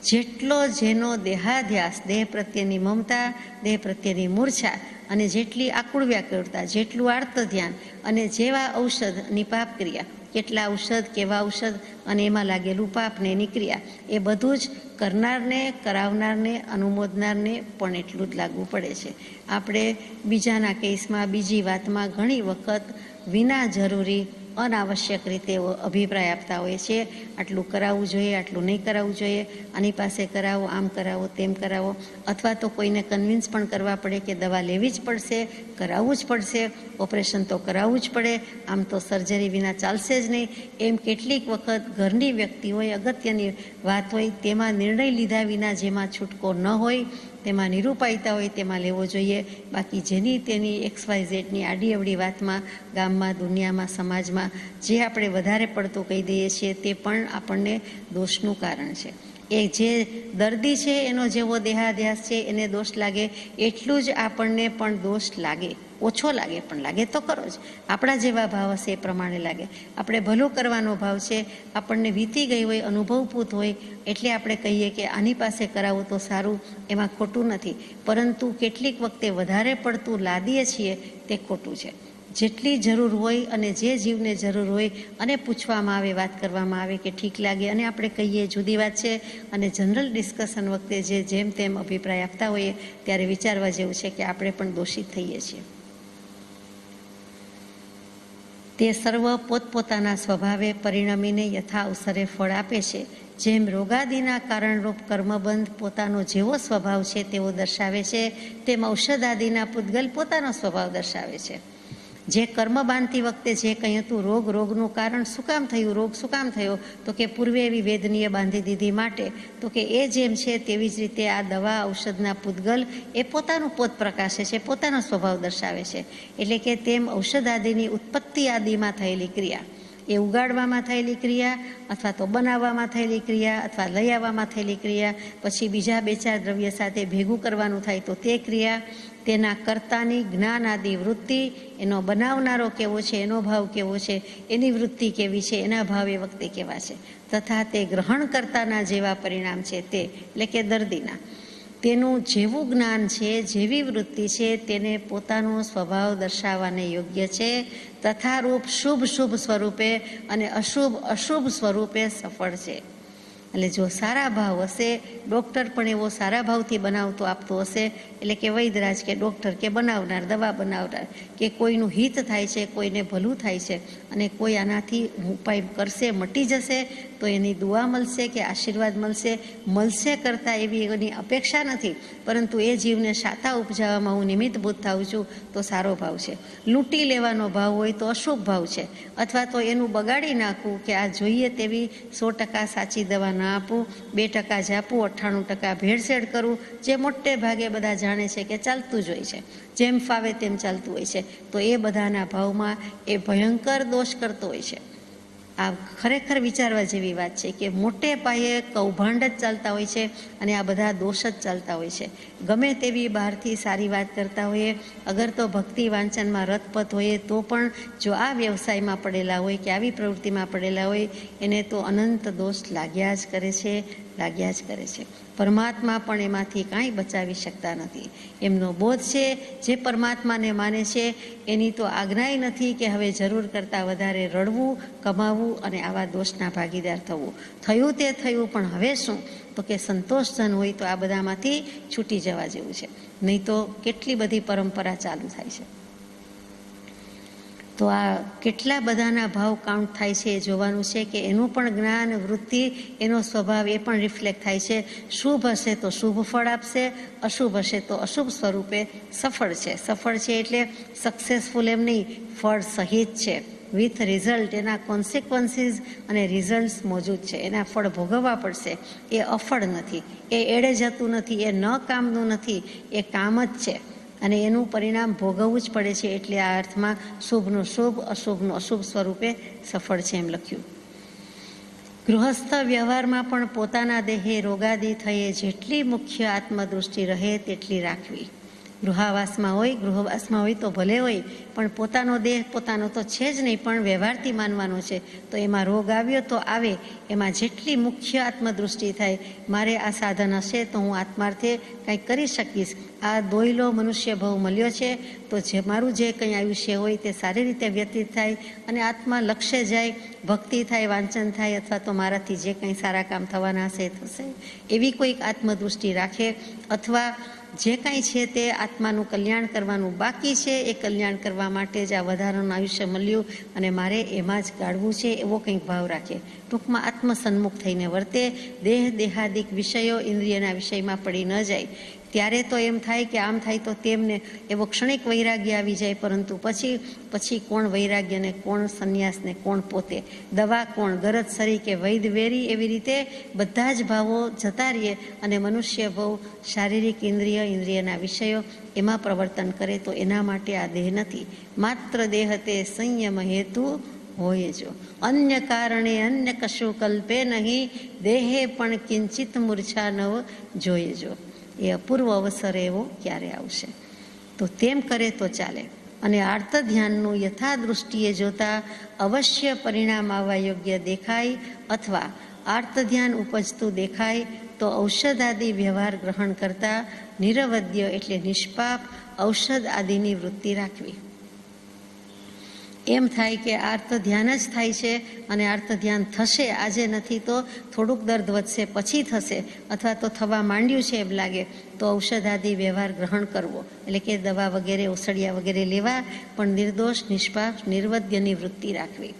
[SPEAKER 1] જેટલો જેનો દેહાધ્યાસ, દેહ પ્રત્યેની મમતા, દેહ પ્રત્યેની મૂર્છા અને જેટલી આકુળ વ્યાકુળતા, જેટલું આર્ત ધ્યાન અને જેવા ઔષધની પાપ ક્રિયા, કેટલા ઔષધ, કેવા ઔષધ અને એમાં લાગેલું પાપ ને એની ક્રિયા, એ બધું જ કરનારને, કરાવનારને, અનુમોદનારને પણ એટલું જ લાગવું પડે છે. આપણે બીજાના કેસમાં, બીજી વાતમાં ઘણી વખત વિના જરૂરી અનાવશ્યક રીતે અભિપ્રાય આપતા હોય છે. આટલું કરાવવું જોઈએ, આટલું નહીં કરાવવું જોઈએ, આની પાસે કરાવો, આમ કરાવો, તેમ કરાવો, અથવા તો કોઈને કન્વિન્સ પણ કરવા પડે કે દવા લેવી જ પડશે, કરાવવું જ પડશે, ઓપરેશન તો કરાવવું જ પડે, આમ તો સર્જરી વિના ચાલશે જ નહીં. એમ કેટલીક વખત ઘરની વ્યક્તિ હોય, અગત્યની વાત હોય, તેમાં નિર્ણય લીધા વિના જેમાં છૂટકો ન હોય, તેમાં નિરૂપાયતા હોય તેમાં લેવો જોઈએ. બાકી જેની તેની XYZની આડી અવડી વાતમાં, ગામમાં, દુનિયામાં, સમાજમાં જે આપણે વધારે પડતું કહી દઈએ છીએ તે પણ આપણને દોષનું કારણ છે. એ જે દર્દી છે એનો જેવો દેહાધ્યાસ છે એને દોષ લાગે એટલું જ આપણને પણ દોષ લાગે. ઓછો લાગે પણ લાગે તો ખરો જ. આપણા જેવા ભાવ હશે એ પ્રમાણે લાગે. આપણે ભલું કરવાનો ભાવ છે, આપણને વીતી ગઈ હોય, અનુભવપૂત હોય એટલે આપણે કહીએ કે આની પાસે કરાવવું તો સારું, એમાં ખોટું નથી. પરંતુ કેટલીક વખતે વધારે પડતું લાદીએ છીએ તે ખોટું છે. જેટલી જરૂર હોય અને જે જીવને જરૂર હોય અને પૂછવામાં આવે, વાત કરવામાં આવે કે ઠીક લાગે અને આપણે કહીએ જુદી વાત છે. અને જનરલ ડિસ્કશન વખતે જે જેમ તેમ અભિપ્રાય આપતા હોઈએ ત્યારે વિચારવા જેવું છે કે આપણે પણ દોષિત થઈએ છીએ. તે સર્વ પોતપોતાના સ્વભાવે પરિણમીને યથા અવસરે ફળ આપે છે. જેમ રોગાદિના કારણરૂપ કર્મબંધ પોતાનો જેવો સ્વભાવ છે તેવો દર્શાવે છે, તેમ ઔષધાદિના પૂતગલ પોતાનો સ્વભાવ દર્શાવે છે. જે કર્મ બાંધતી વખતે જે કહ્યું હતું રોગનું કારણ શું કામ થયું, રોગ શું કામ થયો, તો કે પૂર્વે એવી વેદનીય બાંધી દીધી માટે, તો કે એ જેમ છે તેવી જ રીતે આ દવા ઔષધના પૂતગલ એ પોતાનું પોત પ્રકાશે છે, પોતાનો સ્વભાવ દર્શાવે છે. એટલે કે તેમ ઔષધાદિની ઉત્પત્તિ આદિમાં થયેલી ક્રિયા, એ ઉગાડવામાં થયેલી ક્રિયા અથવા તો બનાવવામાં થયેલી ક્રિયા અથવા લઈ આવવામાં થયેલી ક્રિયા, પછી બીજા 2-4 દ્રવ્ય સાથે ભેગું કરવાનું થાય તો તે ક્રિયા, તેના કર્તાની જ્ઞાન આદિ વૃત્તિ, એનો બનાવનારો કેવો છે, એનો ભાવ કેવો છે, એની વૃત્તિ કેવી છે, એના ભાવ એ વખતે કેવા છે, તથા તે ગ્રહણ કરતાના જેવા પરિણામ છે તે, એટલે કે દર્દીના, તેનું જેવું જ્ઞાન છે, જેવી વૃત્તિ છે તેને પોતાનો સ્વભાવ દર્શાવવાને યોગ્ય છે. તથા રૂપ શુભ સ્વરૂપે અને અશુભ સ્વરૂપે સફળ છે. એટલે જો સારા ભાવ હશે, ડૉક્ટર પણ એવો સારા ભાવથી બનાવતો આપતો હશે, એટલે કે વૈદરાજ કે ડૉક્ટર કે બનાવનાર, દવા બનાવનાર, કે કોઈનું હિત થાય છે, કોઈને ભલું થાય છે અને કોઈ આનાથી ઉપાય કરશે, મટી જશે તો એની દુઆ મળશે કે આશીર્વાદ મળશે કરતાં એવી એની અપેક્ષા નથી, પરંતુ એ જીવને શાતા ઉપજાવવામાં હું નિમિત્તભૂત થાઉં છું તો સારો ભાવ છે. લૂંટી લેવાનો ભાવ હોય તો અશુભ ભાવ છે, અથવા તો એનું બગાડી નાખવું કે આ જોઈએ તેવી 100% સાચી દવા ના આપું, 2% જ આપું, 98% ભેળસેળ કરવું, જે મોટે ભાગે બધા જાણે છે કે ચાલતું જ હોય છે, જેમ ફાવે તેમ ચાલતું હોય છે, તો એ બધાના ભાવમાં એ ભયંકર દોષ કરતો હોય છે. આ ખરેખર વિચારવા જેવી વાત છે કે મોટે પાયે કૌભાંડ જ ચાલતા હોય છે અને આ બધા દોષ જ ચાલતા હોય છે. ગમે તેવી બહારથી સારી વાત કરતા હોઈએ, અગર તો ભક્તિ વાંચનમાં રતપત હોઈએ તો પણ જો આ વ્યવસાયમાં પડેલા હોય કે આવી પ્રવૃત્તિમાં પડેલા હોય એને તો અનંત દોષ લાગ્યા જ કરે છે. પરમાત્મા પણ એમાંથી કાંઈ બચાવી શકતા નથી. એમનો બોધ છે, જે પરમાત્માને માને છે એની તો આજ્ઞાય નથી કે હવે જરૂર કરતાં વધારે રડવું, કમાવવું અને આવા દોષના ભાગીદાર થવું. થયું તે થયું, પણ હવે શું, તો કે સંતોષજન હોય તો આ બધામાંથી છૂટી જવા જેવું છે, નહીં તો કેટલી બધી પરંપરા ચાલુ થાય છે. તો આ કેટલા બધાના ભાવ કાઉન્ટ થાય છે એ જોવાનું છે કે એનું પણ જ્ઞાન, વૃત્તિ, એનો સ્વભાવ એ પણ રિફ્લેક્ટ થાય છે. શુભ હશે તો શુભ ફળ આપશે, અશુભ હશે તો અશુભ સ્વરૂપે સફળ છે એટલે સક્સેસફુલ એમ નહીં, ફળ સહિત છે, વિથ રિઝલ્ટ, એના કોન્સિક્વન્સીસ અને રિઝલ્ટ્સ મોજૂદ છે, એના ફળ ભોગવવા પડશે. એ અફળ નથી, એ એળે જતું નથી, એ ન કામનું નથી, એ કામ જ છે. અને એનું પરિણામ ભોગવવું જ પડે છે. એટલે આ અર્થમાં શુભનું શુભ, અશુભનું અશુભ સ્વરૂપે સફળ છે એમ લખ્યું. ગૃહસ્થ વ્યવહારમાં પણ પોતાના દેહે રોગાદી થયે જેટલી મુખ્ય આત્મદૃષ્ટિ રહે તેટલી રાખવી. ગૃહવાસમાં હોય તો ભલે હોય, પણ પોતાનો દેહ પોતાનો તો છે જ નહીં, પણ વ્યવહારથી માનવાનો છે. તો એમાં રોગ આવ્યો તો આવે, એમાં જેટલી મુખ્ય આત્મદૃષ્ટિ થાય, મારે આ સાધન હશે તો હું આત્માર્થે કંઈક કરી શકીશ, આ દોયલો મનુષ્ય ભાવ મળ્યો છે તો મારું જે કંઈ આયુષ્ય હોય તે સારી રીતે વ્યતીત થાય અને આત્મા લક્ષ્ય જાય, ભક્તિ થાય, વાંચન થાય, અથવા તો મારાથી જે કંઈ સારા કામ થવાના હશે થશે, એવી કોઈક આત્મદૃષ્ટિ રાખે. અથવા જે કાંઈ છે તે આત્માનું કલ્યાણ કરવાનું બાકી છે, એ કલ્યાણ કરવા માટે જ આ વધારાનું આયુષ્ય મળ્યું અને મારે એમાં જ ગાળવું છે, એવો કંઈક ભાવ રાખે. ટૂંકમાં આત્મસન્મુખ થઈને વર્તે, દેહાદિક વિષયો ઇન્દ્રિયના વિષયમાં પડી ન જાય. ત્યારે તો એમ થાય કે આમ થાય તો તેમને એવો ક્ષણિક વૈરાગ્ય આવી જાય, પરંતુ પછી કોણ વૈરાગ્યને, કોણ સંન્યાસને, કોણ પોતે, દવા કોણ, ગરજ સરી કે વૈદ વેરી, એવી રીતે બધા જ ભાવો જતા રહીએ અને મનુષ્ય ભાવ શારીરિક ઇન્દ્રિયના વિષયો એમાં પ્રવર્તન કરે. તો એના માટે આ દેહ નથી, માત્ર દેહ તે સંયમ હેતુ હોય જો, અન્ય કારણે અન્ય કશું કલ્પે નહીં, દેહે પણ કિંચિત મૂર્છા નવ જોઈએ જો. એ અપૂર્વ અવસર એવો ક્યારે આવશે? તો તેમ કરે તો ચાલે. અને આર્ત ધ્યાનનું યથાદૃષ્ટિએ જોતા અવશ્ય પરિણામ આવવા યોગ્ય દેખાય, અથવા આર્ત ધ્યાન ઉપજતું દેખાય તો ઔષધાદિ વ્યવહાર ગ્રહણ કરતા નિરવદ્ય એટલે નિષ્પાપ ઔષધ આદિની વૃત્તિ રાખવી. એમ થાય કે આર્ત ધ્યાન જ થાય છે અને આર્ત ધ્યાન થશે, આજે નથી તો થોડુંક દર્દ વધશે, પછી થશે, અથવા તો થવા માંડ્યું છે એમ લાગે તો ઔષધાદિ વ્યવહાર ગ્રહણ કરવો, એટલે કે દવા વગેરે, ઔષધિયા વગેરે લેવા, પણ નિર્દોષ નિષ્પાપ નિર્વદ્યની વૃત્તિ રાખવી.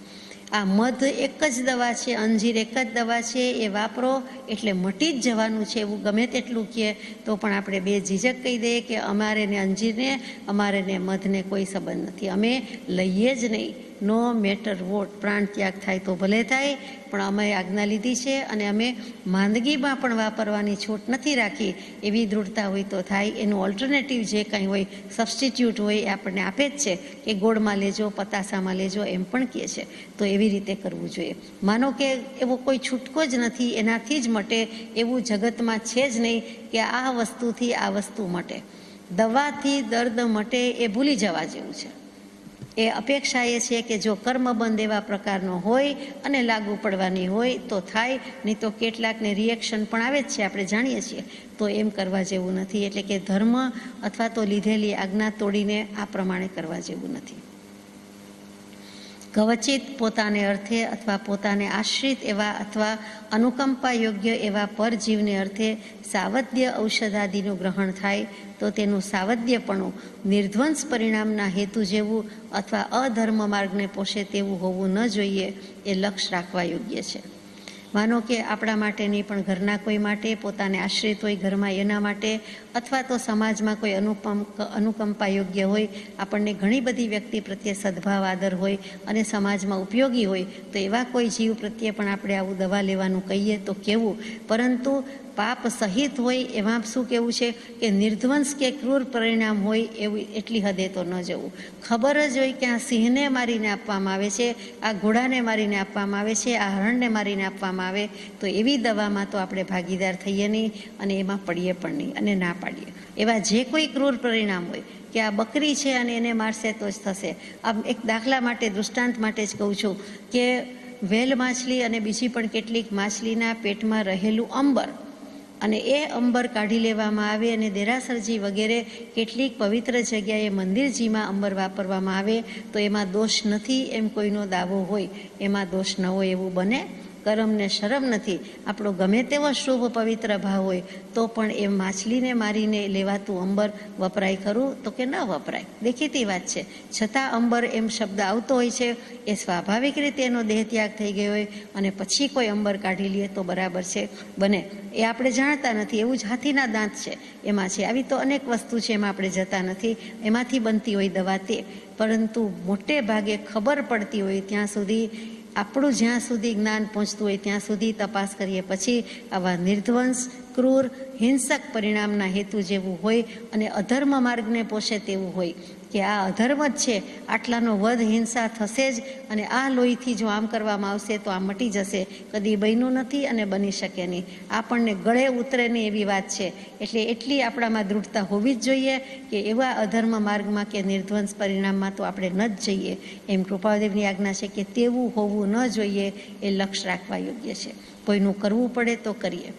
[SPEAKER 1] આ મધ એક જ દવા છે, અંજીર એક જ દવા છે, એ વાપરો એટલે મટી જ જવાનું છે એવું ગમે તેટલું કહે તો પણ આપણે બે ઝીઝક કહી દઈએ કે અમારે ને અંજીરને, અમારે ને મધને કોઈ સંબંધ નથી, અમે લઈએ જ નહીં. નો મેટર વોટ, પ્રાણ ત્યાગ થાય તો ભલે થાય, પણ અમે આજ્ઞા લીધી છે અને અમે માંદગીમાં પણ વાપરવાની છૂટ નથી રાખી. એવી દૃઢતા હોય તો થાય. એનું ઓલ્ટરનેટિવ જે કંઈ હોય, સબસ્ટિટ્યૂટ હોય, એ આપણને આપે જ છે કે ગોળમાં લેજો, પતાસામાં લેજો, એમ પણ કહે છે. તો એવી રીતે કરવું જોઈએ. માનો કે એવો કોઈ છૂટકો જ નથી, એનાથી જ મટે એવું જગતમાં છે જ નહીં કે આ વસ્તુથી આ વસ્તુ મટે. દવાથી દર્દ મટે એ ભૂલી જવા જેવું છે. એ અપેક્ષા એ છે કે જો કર્મબંધ એવા પ્રકારનો હોય અને લાગુ પડવાની હોય તો થાય, નહીં તો કેટલાકને રિએક્શન પણ આવે જ છે, આપણે જાણીએ છીએ. તો એમ કરવા જેવું નથી. એટલે કે ધર્મ અથવા તો લીધેલી આજ્ઞા તોડીને આ પ્રમાણે કરવા જેવું નથી. કવચિત પોતાને અર્થે અથવા પોતાને આશ્રિત એવા અથવા અનુકંપા યોગ્ય એવા પરજીવને અર્થે સાવધ્ય ઔષધાદિનું ગ્રહણ થાય તો તેનું સાવધ્યપણું નિર્ધ્વંસ પરિણામના હેતુ જેવું અથવા અધર્મ માર્ગને પોષે તેવું હોવું ન જોઈએ. એ લક્ષ્ય રાખવા યોગ્ય છે. માનો કે આપણા માટે નહીં, પણ ઘરના કોઈ માટે, પોતાને આશ્રિત હોય ઘરમાં એના માટે, અથવા તો સમાજમાં કોઈ અનુકંપા યોગ્ય હોય, આપણને ઘણી બધી વ્યક્તિ પ્રત્યે સદભાવ આદર હોય અને સમાજમાં ઉપયોગી હોય, તો એવા કોઈ જીવ પ્રત્યે પણ આપણે આવું દવા લેવાનું કહીએ તો કેવું, પરંતુ પાપ સહિત હોય એમાં શું કેવું છે કે નિર્ધ્વંસ કે ક્રૂર પરિણામ હોય એવું એટલી હદે તો ન જવું. ખબર જ હોય કે આ સિંહને મારીને આપવામાં આવે છે, આ ઘોડાને મારીને આપવામાં આવે છે, આ હરણને મારીને આપવામાં આવે, તો એવી દવામાં તો આપણે ભાગીદાર થઈએ નહીં અને એમાં પડીએ પણ નહીં અને ના પાડીએ. એવા જે કોઈ ક્રૂર પરિણામ હોય કે આ બકરી છે અને એને મારશે તો જ થશે. આમ એક દાખલા માટે, દૃષ્ટાંત માટે જ કહું છું કે વેલ માછલી અને બીજી પણ કેટલીક માછલીના પેટમાં રહેલું અંબર, અને એ અંબર કાઢી લેવામાં આવે અને દેરાસરજી વગેરે કેટલીક પવિત્ર જગ્યાએ મંદિરજીમાં અંબર વાપરવામાં આવે તો એમાં દોષ નથી એમ કોઈનો દાવો હોય, એમાં દોષ ન હોય એવું બને. કરમને શરમ નથી. આપણો ગમે તેવો શુભ પવિત્ર ભાવ હોય તો પણ એ માછલીને મારીને લેવાતું અંબર વપરાય ખરું? તો કે ન વપરાય, દેખીતી વાત છે. છતાં અંબર એમ શબ્દ આવતો હોય છે, એ સ્વાભાવિક રીતે એનો દેહ ત્યાગ થઈ ગયો હોય અને પછી કોઈ અંબર કાઢી લઈએ તો બરાબર છે, બને. એ આપણે જાણતા નથી. એવું જ હાથીના દાંત છે, એમાં છે. આવી તો અનેક વસ્તુ છે, એમાં આપણે જતા નથી. એમાંથી બનતી હોય દવા તે, પરંતુ મોટે ભાગે ખબર પડતી હોય ત્યાં સુધી આપણું જ્યાં સુધી જ્ઞાન પહોંચતું હોય ત્યાં સુધી તપાસ કરીએ, પછી આવા નિર્ધ્વંસ, ક્રૂર, હિંસક પરિણામના હેતુ જેવું હોય અને અધર્મ માર્ગને પોષે તેવું હોય કે આ અધર્મ જ છે, આટલાનો વધ હિંસા થશે જ, અને આ લોહીથી જો આમ કરવામાં આવશે તો આ મટી જશે, કદી બન્યું નથી અને બની શકે નહીં, આપણને ગળે ઉતરે નહીં એવી વાત છે. એટલે એટલી આપણામાં દૃઢતા હોવી જ જોઈએ કે એવા અધર્મ માર્ગમાં કે નિર્ધ્વંસ પરિણામમાં તો આપણે ન જ જઈએ. એમ કૃપાદેવની આજ્ઞા છે કે તેવું હોવું ન જોઈએ, એ લક્ષ્ય રાખવા યોગ્ય છે. કોઈનું કરવું પડે તો કરીએ.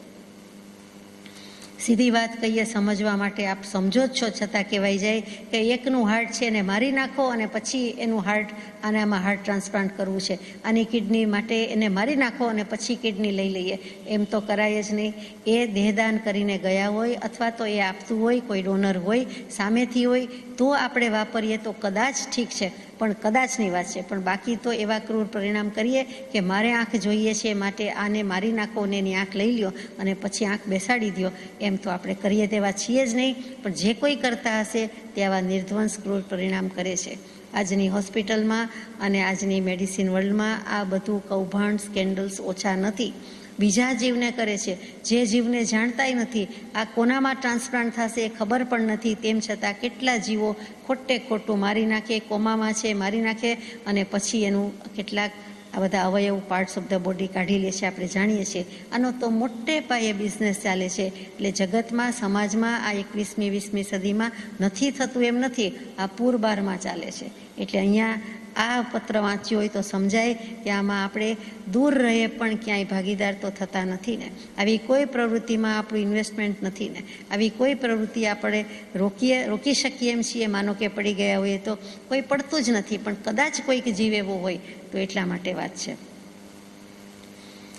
[SPEAKER 1] સીધી વાત કહીએ સમજવા માટે, આપ સમજો જ છો છતાં કહેવાય જાય કે એકનું હાર્ટ છે એને મારી નાખો અને પછી એનું હાર્ટ આનામાં હાર્ટ ટ્રાન્સપ્લાન્ટ કરવું છે, આની કિડની માટે એને મારી નાખો અને પછી કિડની લઈ લઈએ, એમ તો કરાય જ નહીં. એ દેહદાન કરીને ગયા હોય અથવા તો એ આપતું હોય, કોઈ ડોનર હોય સામેથી હોય તો આપણે વાપરીએ તો કદાચ ઠીક છે, પણ કદાચની વાત છે. પણ બાકી તો એવા ક્રૂર પરિણામ કરીએ કે મારે આંખ જોઈએ છે માટે આને મારી નાખો ને એની આંખ લઈ લ્યો અને પછી આંખ બેસાડી દો, એમ તો આપણે કરીએ તેવા છીએ જ નહીં. પણ જે કોઈ કરતા હશે તે આવા નિર્ધ્વંસ ક્રૂર પરિણામ કરે છે. આજની હોસ્પિટલમાં અને આજની મેડિસિન વર્લ્ડમાં આ બધું કૌભાંડ, સ્કેન્ડલ્સ ઓછા નથી. બીજા જીવને કરે છે, જે જીવને જાણતાય નથી, આ કોનામાં ટ્રાન્સપ્લાન્ટ થશે એ ખબર પણ નથી, તેમ છતાં કેટલા જીવો ખોટે ખોટું મારી નાખે, કોમામાં છે મારી નાખે અને પછી એનું કેટલાક આ બધા અવયવ, પાર્ટ્સ ઓફ ધ બોડી કાઢી લે છે, આપણે જાણીએ છીએ. આનો તો મોટે પાયે બિઝનેસ ચાલે છે. એટલે જગતમાં, સમાજમાં આ 21મી 20મી સદીમાં નથી થતું એમ નથી, આ પૂરબારમાં ચાલે છે. એટલે અહીંયા આ પત્ર વાંચ્યો હોય તો સમજાય કે આમાં આપણે દૂર રહીએ પણ ક્યાંય ભાગીદાર તો થતા નથી ને. આવી કોઈ પ્રવૃત્તિમાં આપણું ઇન્વેસ્ટમેન્ટ નથી ને. આવી કોઈ પ્રવૃત્તિ આપણે રોકી શકીએ એમ છીએ, માનો કે પડી ગયા હોઈએ તો કોઈ પડતું જ નથી, પણ કદાચ કોઈક જીવ એવો હોય તો એટલા માટે વાત છે.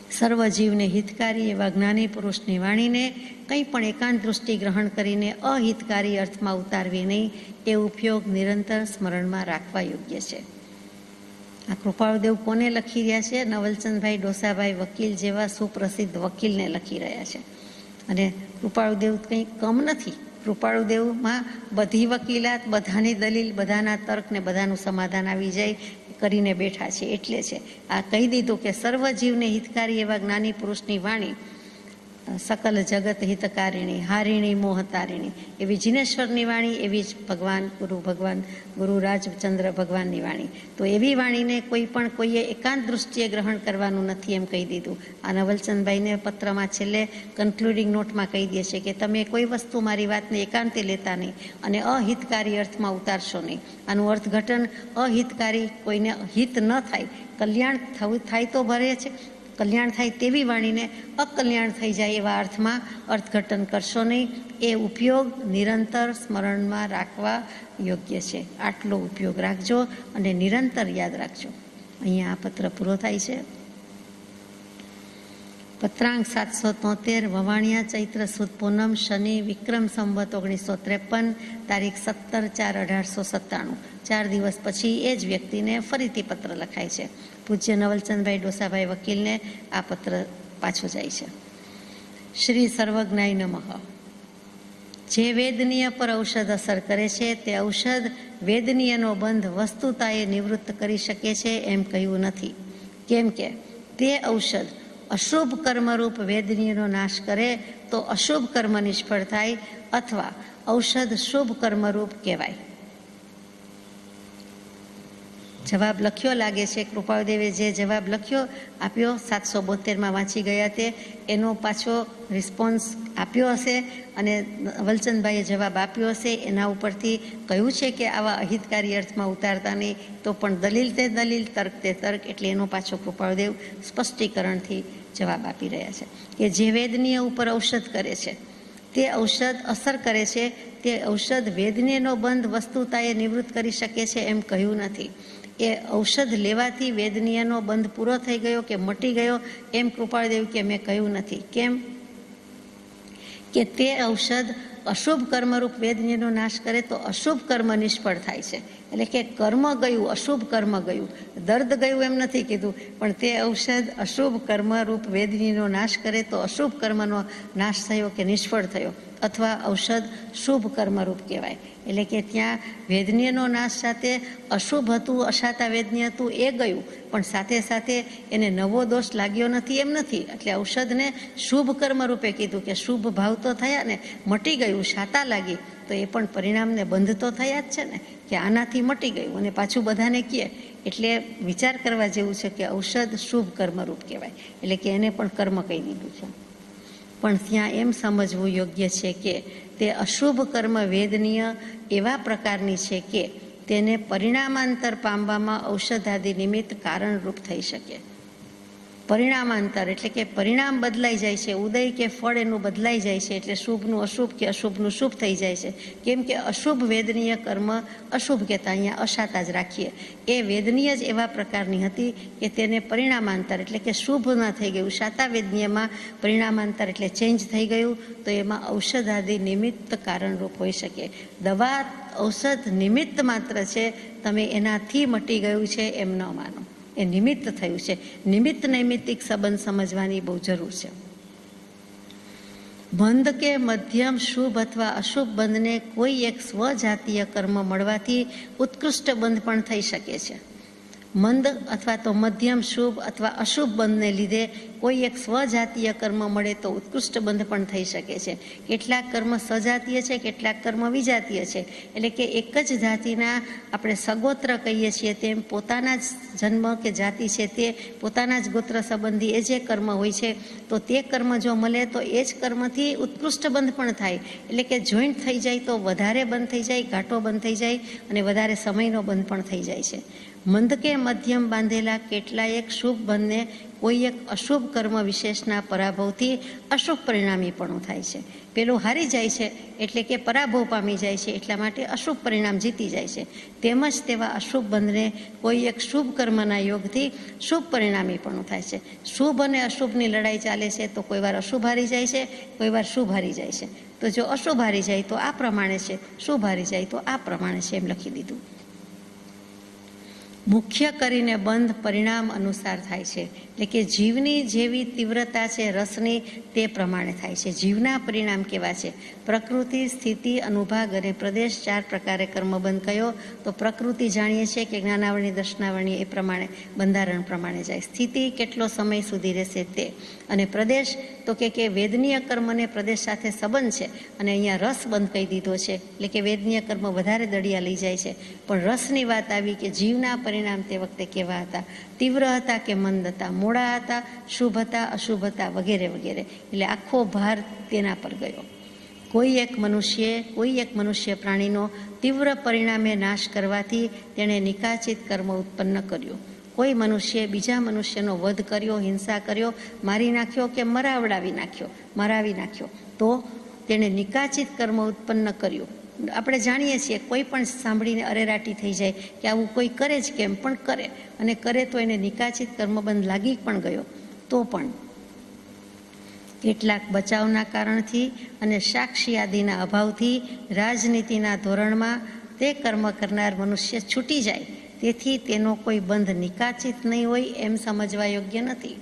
[SPEAKER 1] સર્વ જીવને હિતકારી એવા જ્ઞાની પુરુષની વાણીને કંઈ પણ એકાંત દૃષ્ટિ ગ્રહણ કરીને અહિતકારી અર્થમાં ઉતારવી નહીં, એ ઉપયોગ નિરંતર સ્મરણમાં રાખવા યોગ્ય છે. આ કૃપાળુદેવ કોને લખી રહ્યા છે? નવલચંદભાઈ ડોસાભાઈ વકીલ જેવા સુપ્રસિદ્ધ વકીલને લખી રહ્યા છે. અને કૃપાળુદેવ કંઈ કમ નથી. કૃપાળુદેવમાં બધી વકીલાત, બધાની દલીલ, બધાના તર્ક ને બધાનું સમાધાન આવી જાય કરીને બેઠા છે. એટલે છે આ કહી દીધું કે સર્વ જીવને હિતકારી એવા જ્ઞાની પુરુષની વાણી સકલ જગત હિતકારિણી, હારિણી મોહતારિણી, એવી જીનેશ્વરની વાણી, એવી જ ભગવાન ગુરુ રાજચંદ્ર ભગવાનની વાણી. તો એવી વાણીને કોઈએ એકાંત દૃષ્ટિએ ગ્રહણ કરવાનું નથી એમ કહી દીધું. આ નવલચંદભાઈને પત્રમાં છેલ્લે કન્ક્લુડિંગ નોટમાં કહી દે છે કે તમે કોઈ વસ્તુ મારી વાતને એકાંતે લેતા નહીં અને અહિતકારી અર્થમાં ઉતારશો નહીં. આનું અર્થઘટન અહિતકારી, કોઈને હિત ન થાય, કલ્યાણ થાય તો ભરે છે, કલ્યાણ થાય તેવી વાણીને અકલ્યાણ થઈ જાય એવા અર્થમાં અર્થઘટન કરશો નહીં. એ ઉપયોગ નિરંતર સ્મરણમાં રાખવા યોગ્ય છે. આટલો ઉપયોગ રાખજો અને નિરંતર યાદ રાખજો. અહીંયા આ પત્ર પૂરો થાય છે. પત્રાંક 773, વવાણિયા ચૈત્ર સુદ પૂનમ, શનિ, વિક્રમ સંવત 1953, તારીખ 17/4/1897. 4 દિવસ પછી એ જ વ્યક્તિને ફરીથી પત્ર લખાય છે. પૂજ્ય નવલચંદભાઈ ડોસાભાઈ વકીલને આ પત્ર પાછો જાય છે. શ્રી સર્વજ્ઞાય નમઃ. જે વેદનીય પર ઔષધ અસર કરે છે તે ઔષધ વેદનીયનો બંધ વસ્તુતાએ નિવૃત્ત કરી શકે છે એમ કહ્યું નથી. કેમ કે તે ઔષધ અશુભ કર્મરૂપ વેદનીયનો નાશ કરે તો અશુભ કર્મ નિષ્ફળ થાય, અથવા ઔષધ શુભ કર્મરૂપ કહેવાય. જવાબ લખ્યો લાગે છે. કૃપાળુદેવે જે જવાબ આપ્યો 772માં વાંચી ગયા તે એનો પાછો રિસ્પોન્સ આપ્યો હશે અને નવલચંદભાઈએ જવાબ આપ્યો હશે. એના ઉપરથી કહ્યું છે કે આવા અહિતકારી અર્થમાં ઉતારતા નહીં, તો પણ દલીલ તે દલીલ, તર્ક તે તર્ક, એટલે એનો પાછો કૃપાળુદેવ સ્પષ્ટીકરણથી જવાબ આપી રહ્યા છે કે જે વેદનીય ઉપર ઔષધ કરે છે, તે ઔષધ અસર કરે છે, તે ઔષધ વેદનીયનો બંધ વસ્તુતાએ નિવૃત્ત કરી શકે છે એમ કહ્યું નથી. એ ઔષધ લેવાથી વેદનીયનો બંધ પૂરો થઈ ગયો કે મટી ગયો એમ કૃપાળદેવ કે મેં કહ્યું નથી. કેમ કે તે ઔષધ અશુભ કર્મરૂપ વેદનીયનો નાશ કરે તો અશુભ કર્મ નિષ્ફળ થાય છે. એટલે કે કર્મ ગયું, અશુભ કર્મ ગયું, દર્દ ગયું એમ નથી કીધું, પણ તે ઔષધ અશુભ કર્મરૂપ વેદનીયનો નાશ કરે તો અશુભ કર્મનો નાશ થયો કે નિષ્ફળ થયો અથવા ઔષધ શુભ કર્મરૂપ કહેવાય. એટલે કે ત્યાં વેદનીયનો નાશ સાથે અશુભ હતું, અશાતા વેદનીય હતું એ ગયું, પણ સાથે સાથે એને નવો દોષ લાગ્યો નથી એમ નથી. એટલે ઔષધને શુભ કર્મ રૂપે કીધું કે શુભ ભાવ તો થયા ને, મટી ગયું, શાતા લાગી તો એ પણ પરિણામને બંધ તો થયા જ છે ને, કે આનાથી મટી ગયું અને પાછું બધાને કહે. એટલે વિચાર કરવા જેવું છે કે ઔષધ શુભ કર્મરૂપ કહેવાય. એટલે કે એને પણ કર્મ કહી દીધું છે. પણ ત્યાં એમ સમજવું યોગ્ય છે કે તે અશુભ કર્મ વેદનીય એવા પ્રકારની છે કે તેને પરિણામાંતર પામવામાં ઔષધાદિ નિમિત્ત કારણરૂપ થઈ શકે. પરિણામાંતર એટલે કે પરિણામ બદલાઈ જાય છે, ઉદય કે ફળ એનું બદલાઈ જાય છે, એટલે શુભનું અશુભ કે અશુભનું શુભ થઈ જાય છે. કેમ કે અશુભ વેદનીય કર્મ અશુભ કહેતા અહીંયા અશાતા જ રાખીએ. એ વેદનીય જ એવા પ્રકારની હતી કે તેને પરિણામાંતર એટલે કે શુભ ન થઈ ગયું. શાતા વેદનીયમાં પરિણામાંતર એટલે ચેન્જ થઈ ગયું, તો એમાં ઔષધાદિ નિમિત્ત કારણરૂપ હોઈ શકે. દવા ઔષધ નિમિત્ત માત્ર છે, તમે એનાથી મટી ગયું છે એમ ન માનો. એ નિમિત્ત થયું છે. નિમિત્ત નૈમિત્તિક સંબંધ સમજવાની બહુ જરૂર છે. બંધ કે મધ્યમ શુભ અથવા અશુભ બંધને કોઈ એક સ્વજાતીય કર્મ મળવાથી ઉત્કૃષ્ટ બંધ પણ થઈ શકે છે. મંદ અથવા તો મધ્યમ શુભ અથવા અશુભ બંધને લીધે કોઈ એક સ્વજાતીય કર્મ મળે તો ઉત્કૃષ્ટ બંધ પણ થઈ શકે છે. કેટલાક કર્મ સજાતીય છે, કેટલાક કર્મ વિજાતીય છે. એટલે કે એક જ જાતિના આપણે સગોત્ર કહીએ છીએ તેમ પોતાના જ જન્મ કે જાતિ છે તે પોતાના જ ગોત્ર સંબંધી એ જે કર્મ હોય છે, તો તે કર્મ જો મળે તો એ જ કર્મથી ઉત્કૃષ્ટ બંધ પણ થાય. એટલે કે જોઈન્ટ થઈ જાય તો વધારે બંધ થઈ જાય, ઘાટો બંધ થઈ જાય અને વધારે સમયનો બંધ પણ થઈ જાય છે. મંદ કે મધ્યમ બાંધેલા કેટલાયક શુભ બંધને કોઈ એક અશુભ કર્મ વિશેષના પરાભવથી અશુભ પરિણામીપણું થાય છે. પેલું હારી જાય છે એટલે કે પરાભવ પામી જાય છે, એટલા માટે અશુભ પરિણામ જીતી જાય છે. તેમજ તેવા અશુભ બંધને કોઈ એક શુભ કર્મના યોગથી શુભ પરિણામીપણું થાય છે. શુભ અને અશુભની લડાઈ ચાલે છે, તો કોઈ વાર અશુભ હારી જાય છે, કોઈ વાર શુભ હારી જાય છે. તો જો અશુભ હારી જાય તો આ પ્રમાણે છે, શુભ હારી જાય તો આ પ્રમાણે છે, એમ લખી દીધું. મુખ્ય કરીને બંધ પરિણામ અનુસાર થાય છે. એટલે કે જીવની જેવી તીવ્રતા છે રસની તે પ્રમાણે થાય છે. જીવના પરિણામ કેવા છે? પ્રકૃતિ, સ્થિતિ, અનુભાગ અને પ્રદેશ 4 પ્રકારે કર્મબંધ કયો? તો પ્રકૃતિ જાણીએ છીએ કે જ્ઞાનાવરણી, દર્શનાવરણી એ પ્રમાણે બંધારણ પ્રમાણે જાય. સ્થિતિ કેટલો સમય સુધી રહેશે તે, અને પ્રદેશ તો કે વેદનીય કર્મને પ્રદેશ સાથે સંબંધ છે, અને અહીંયા રસ બંધ કહી દીધો છે. એટલે કે વેદનીય કર્મ વધારે દળિયા લઈ જાય છે, પણ રસની વાત આવી કે જીવના પરિણામ તે વખતે કેવા હતા? તીવ્ર હતા કે મંદ હતા, મોડા હતા, શુભ હતા, અશુભ હતા, વગેરે વગેરે. એટલે આખો ભાર તેના પર ગયો. કોઈ એક મનુષ્ય પ્રાણીનો તીવ્ર પરિણામે નાશ કરવાથી તેણે નિકાચિત કર્મ ઉત્પન્ન કર્યું. કોઈ મનુષ્ય બીજા મનુષ્યનો વધ કર્યો, હિંસા કર્યો, મારી નાખ્યો કે મરાવી નાખ્યો, તો તેણે નિકાચિત કર્મ ઉત્પન્ન કર્યું. આપણે જાણીએ છીએ કોઈ પણ સાંભળીને અરેરાટી થઈ જાય કે આવું કોઈ કરે જ કેમ, પણ કરે, અને કરે તો એને નિકાચિત કર્મબંધ લાગી પણ ગયો. તો પણ કેટલાક બચાવના કારણથી અને સાક્ષી આદિના અભાવથી રાજનીતિના ધોરણમાં તે કર્મ કરનાર મનુષ્ય છૂટી જાય, તેથી તેનો કોઈ બંધ નિકાચિત નહીં હોય એમ સમજવા યોગ્ય નથી.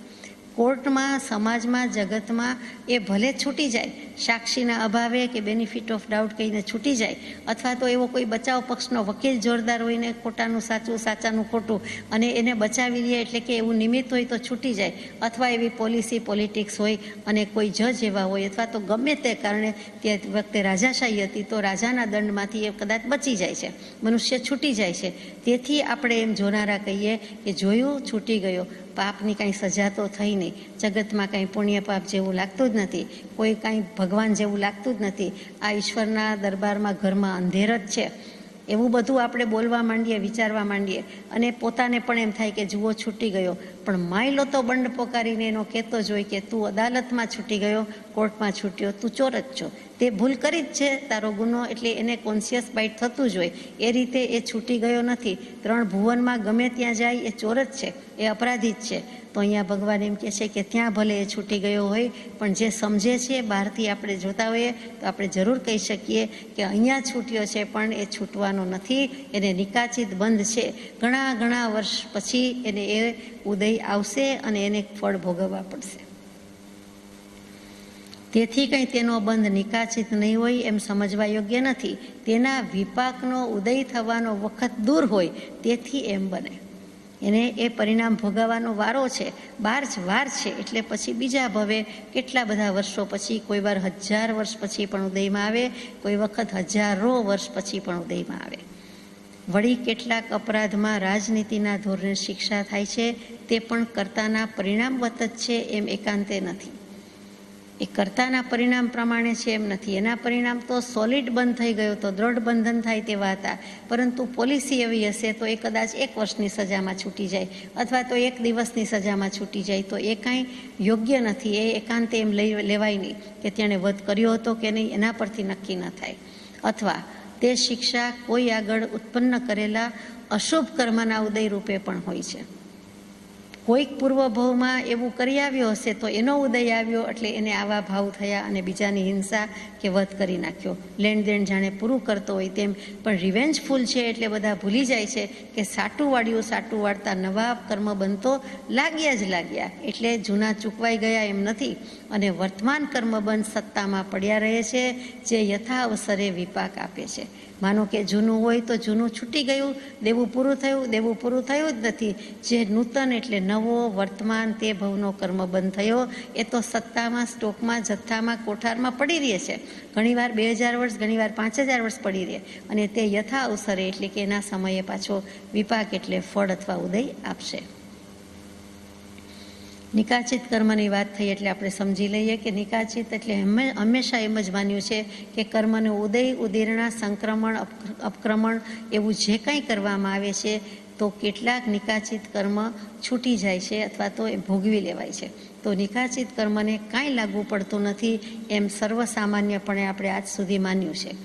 [SPEAKER 1] કોર્ટમાં, સમાજમાં, જગતમાં એ ભલે છૂટી જાય, સાક્ષીના અભાવે કે બેનિફિટ ઓફ ડાઉટ કહીને છૂટી જાય, અથવા તો એવો કોઈ બચાવ પક્ષનો વકીલ જોરદાર હોય ને ખોટાનું સાચું, સાચાનું ખોટું, અને એને બચાવી લે એટલે કે એવું નિમિત્ત હોય તો છૂટી જાય, અથવા એવી પોલિટિક્સ હોય અને કોઈ જજ એવા હોય, અથવા તો ગમે તે કારણે તે વખતે રાજાશાહી હતી તો રાજાના દંડમાંથી એ કદાચ બચી જાય છે, મનુષ્ય છૂટી જાય છે. તેથી આપણે એમ જોનારા કહીએ કે જોયું, છૂટી ગયો, પાપની કાંઈ સજા તો થઈ નહીં, જગતમાં કાંઈ પુણ્ય પાપ જેવું લાગતું જ નથી, કોઈ કાંઈ ભગવાન જેવું લાગતું જ નથી, આ ઈશ્વરના દરબારમાં ઘરમાં અંધેર જ છે, એવું બધું આપણે બોલવા માંડીએ, વિચારવા માંડીએ, અને પોતાને પણ એમ થાય કે જુઓ છૂટી ગયો. પણ માયલો તો બંડ પોકારીને એનો કહેતો જ હોય કે તું અદાલતમાં છૂટી ગયો, કોર્ટમાં છૂટ્યો, તું ચોર જ છો, તે ભૂલ કરી જ છે, તારો ગુનો, એટલે એને કોન્શિયસ બાઇટ થતું જ હોય. એ રીતે એ છૂટી ગયો નથી. 3 ભુવનમાં ગમે ત્યાં જાય એ ચોર જ છે, એ અપરાધી જ છે. તો અહીંયા ભગવાન એમ કહે છે કે ત્યાં ભલે એ છૂટી ગયો હોય, પણ જે સમજે છે, બહારથી આપણે જોતા હોઈએ તો આપણે જરૂર કહી શકીએ કે અહીંયા છૂટ્યો છે, પણ એ છૂટવાનો નથી, એને નિકાચિત બંધ છે. ઘણા વર્ષ પછી એને એ ઉદય આવશે અને એને ફળ ભોગવવા પડશે. તેથી કંઈ તેનો બંધ નિકાચિત નહીં હોય એમ સમજવા યોગ્ય નથી. તેના વિપાકનો ઉદય થવાનો વખત દૂર હોય તેથી એમ બને. એને એ પરિણામ ભોગવવાનો વારો છે, વાર છે. એટલે પછી બીજા ભવે કેટલા બધા વર્ષો પછી, કોઈ વાર 1000 વર્ષ પછી પણ ઉદયમાં આવે, કોઈ વખત હજારો વર્ષ પછી પણ ઉદયમાં આવે. વળી કેટલાક અપરાધમાં રાજનીતિના ધોરણે શિક્ષા થાય છે તે પણ કર્તાના પરિણામવત જ છે એમ એકાંતે નથી. એ કર્તાના પરિણામ પ્રમાણે છે એમ નથી. એના પરિણામ તો સોલિડ બંધ થઈ ગયો, તો દ્રઢ બંધન થાય તેવા હતા. પરંતુ પોલિસી એવી હશે તો એ કદાચ 1 વર્ષની સજામાં છૂટી જાય, અથવા તો 1 દિવસની સજામાં છૂટી જાય, તો એ કાંઈ યોગ્ય નથી. એ એકાંતે એમ લેવાય નહીં કે તેણે વધ કર્યો હતો કે નહીં, એના પરથી નક્કી ન થાય. અથવા તે શિક્ષા કોઈ આગળ ઉત્પન્ન કરેલા અશુભ કર્મના ઉદય રૂપે પણ હોય છે. કોઈક પૂર્વભાવમાં એવું કરી આવ્યો હશે તો એનો ઉદય આવ્યો એટલે એને આવા ભાવ થયા અને બીજાની હિંસા કે વધ કરી નાખ્યો. લેણ દેણ જાણે પૂરું કરતો હોય તેમ. પણ રિવેન્જફુલ છે એટલે બધા ભૂલી જાય છે કે સાટું વાળતા નવા કર્મ બનતો લાગ્યા એટલે જૂના ચૂકવાઈ ગયા એમ નથી. અને વર્તમાન કર્મબંધ સત્તામાં પડ્યા રહે છે, જે યથા અવસરે વિપાક આપે છે. માનો કે જૂનું હોય તો જૂનું છૂટી ગયું, દેવું પૂરું થયું જ નથી. જે નૂતન એટલે નવો વર્તમાન તે ભવનો કર્મ બંધ થયો એ તો સત્તામાં, સ્ટોકમાં, જથ્થામાં, કોઠારમાં પડી રહે છે. ઘણીવાર 2000 વર્ષ, ઘણીવાર 5000 વર્ષ પડી રહે, અને તે યથા અવસરે એટલે કે એના સમયે પાછો વિપાક એટલે ફળ અથવા ઉદય આપશે. નિકાચિત કર્મની વાત થઈ એટલે આપણે સમજી લઈએ કે નિકાચિત એટલે હંમેશા એમ જ માન્યું છે કે કર્મનું ઉદય, ઉદીર્ણા, સંક્રમણ, અપક્રમણ એવું જે કંઈ કરવામાં આવે છે તો કેટલાક નિકાચિત કર્મ છૂટી જાય છે અથવા તો એ ભોગવી લેવાય છે. તો નિકાચિત કર્મને કાંઈ લાગુ પડતું નથી એમ સર્વસામાન્યપણે આપણે આજ સુધી માન્યું છે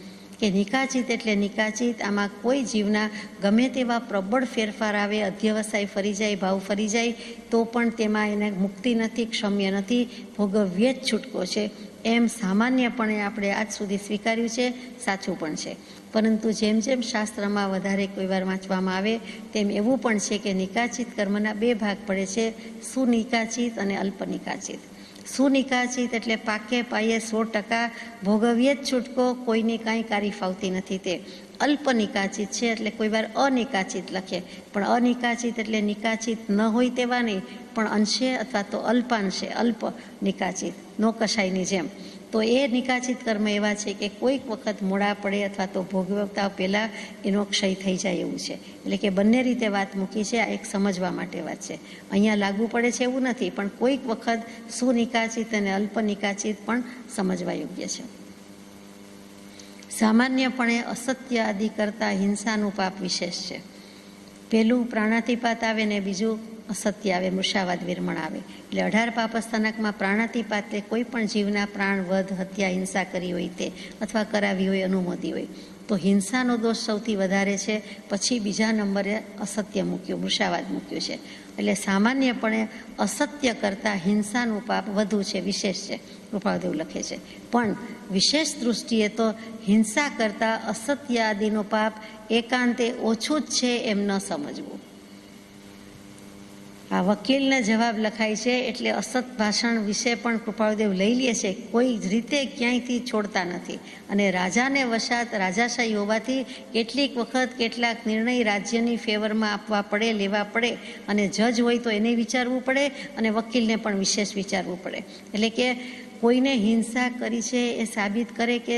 [SPEAKER 1] કે નિકાચિત એટલે નિકાચિત. આમાં કોઈ જીવના ગમે તેવા પ્રબળ ફેરફાર આવે, અધ્યવસાય ફરી જાય, ભાવ ફરી જાય, તો પણ તેમાં એને મુક્તિ નથી, ક્ષમ્ય નથી, ભોગવ્ય જ છૂટકો છે એમ સામાન્યપણે આપણે આજ સુધી સ્વીકાર્યું છે, સાચું પણ છે. પરંતુ જેમ જેમ શાસ્ત્રમાં વધારે કોઈ વાર વાંચવામાં આવે તેમ એવું પણ છે કે નિકાચિત કર્મના 2 ભાગ પડે છે, સુનિકાચિત અને અલ્પનિકાચિત. સુનિકાચિત એટલે પાકે પાયે 100% ભોગવ્ય જ છૂટકો, કોઈની કાંઈ કારી ફાવતી નથી તે. અલ્પનિકાચિત છે એટલે કોઈ વાર અનિકાચિત લખે, પણ અનિકાચિત એટલે નિકાચિત ન હોય તેવા નહીં, પણ અંશે અથવા તો અલ્પાંશે અલ્પ નિકાચિત, નો કશાયની જેમ. તો એ નિકાચિત કર્મ એવા છે કે કોઈક વખત મોડા પડે અથવા તો ભોગવતા પહેલાં એનો ક્ષય થઈ જાય એવું છે. એટલે કે બંને રીતે વાત મૂકી છે, આ એક સમજવા માટે વાત છે. અહીંયા લાગુ પડે છે એવું નથી, પણ કોઈક વખત સુનિકાચિત અને અલ્પનિકાચિત પણ સમજવા યોગ્ય છે. સામાન્યપણે અસત્ય આદિ કરતાં હિંસાનું પાપ વિશેષ છે. પહેલું પ્રાણાતિપાત આવે ને બીજું અસત્ય આવે, મૃષાવાદ, વિરમણ આવે. એટલે 18 પાપસ્થાનકમાં પ્રાણાતિપાત એટલે કોઈ પણ જીવના પ્રાણ, વધ, હત્યા, હિંસા કરી હોય તે અથવા કરાવી હોય, અનુમોદી હોય. તો હિંસાનો દોષ સૌથી વધારે છે, પછી બીજા નંબરે અસત્ય મૂક્યું, મૃષાવાદ મૂક્યું છે. એટલે સામાન્યપણે અસત્ય કરતાં હિંસાનું પાપ વધુ છે, વિશેષ છે, કૃપાદેવ લખે છે. પણ વિશેષ દૃષ્ટિએ તો હિંસા કરતાં અસત્ય આદિનું પાપ એકાંતે ઓછું જ છે એમ ન સમજવું. આ વકીલને જવાબ લખાય છે એટલે અસત ભાષણ વિશે પણ કૃપાળદેવ લઈ લે છે, કોઈ જ રીતે ક્યાંયથી છોડતા નથી. અને રાજાને વશાત રાજાશાહી હોવાથી કેટલીક વખત કેટલાક નિર્ણય રાજ્યની ફેવરમાં આપવા પડે, લેવા પડે, અને જજ હોય તો એને વિચારવું પડે અને વકીલને પણ વિશેષ વિચારવું પડે. એટલે કે કોઈને હિંસા કરી છે એ સાબિત કરે કે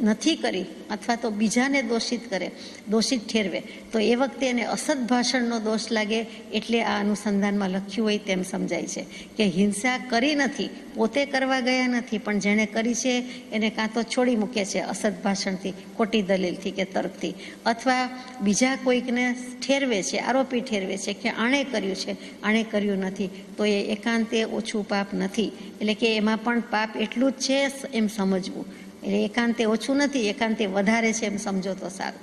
[SPEAKER 1] નથી કરી, અથવા તો બીજાને દોષિત ઠેરવે, તો એ વખતે એને અસત ભાષણનો દોષ લાગે. એટલે આ અનુસંધાનમાં લખ્યું હોય તેમ સમજાય છે કે હિંસા કરી નથી, પોતે કરવા ગયા નથી, પણ જેણે કરી છે એને કાં તો છોડી મૂકે છે અસત ભાષણથી, ખોટી દલીલથી કે તર્કથી, અથવા બીજા કોઈકને ઠેરવે છે, આરોપી ઠેરવે છે કે આણે કર્યું છે, આણે કર્યું નથી, તો એ એકાંતે ઓછું પાપ નથી. એટલે કે એમાં પણ પાપ એટલું જ છે એમ સમજવું. એટલે એકાંતે ઓછું નથી, એકાંતે વધારે છે એમ સમજો તો સારું.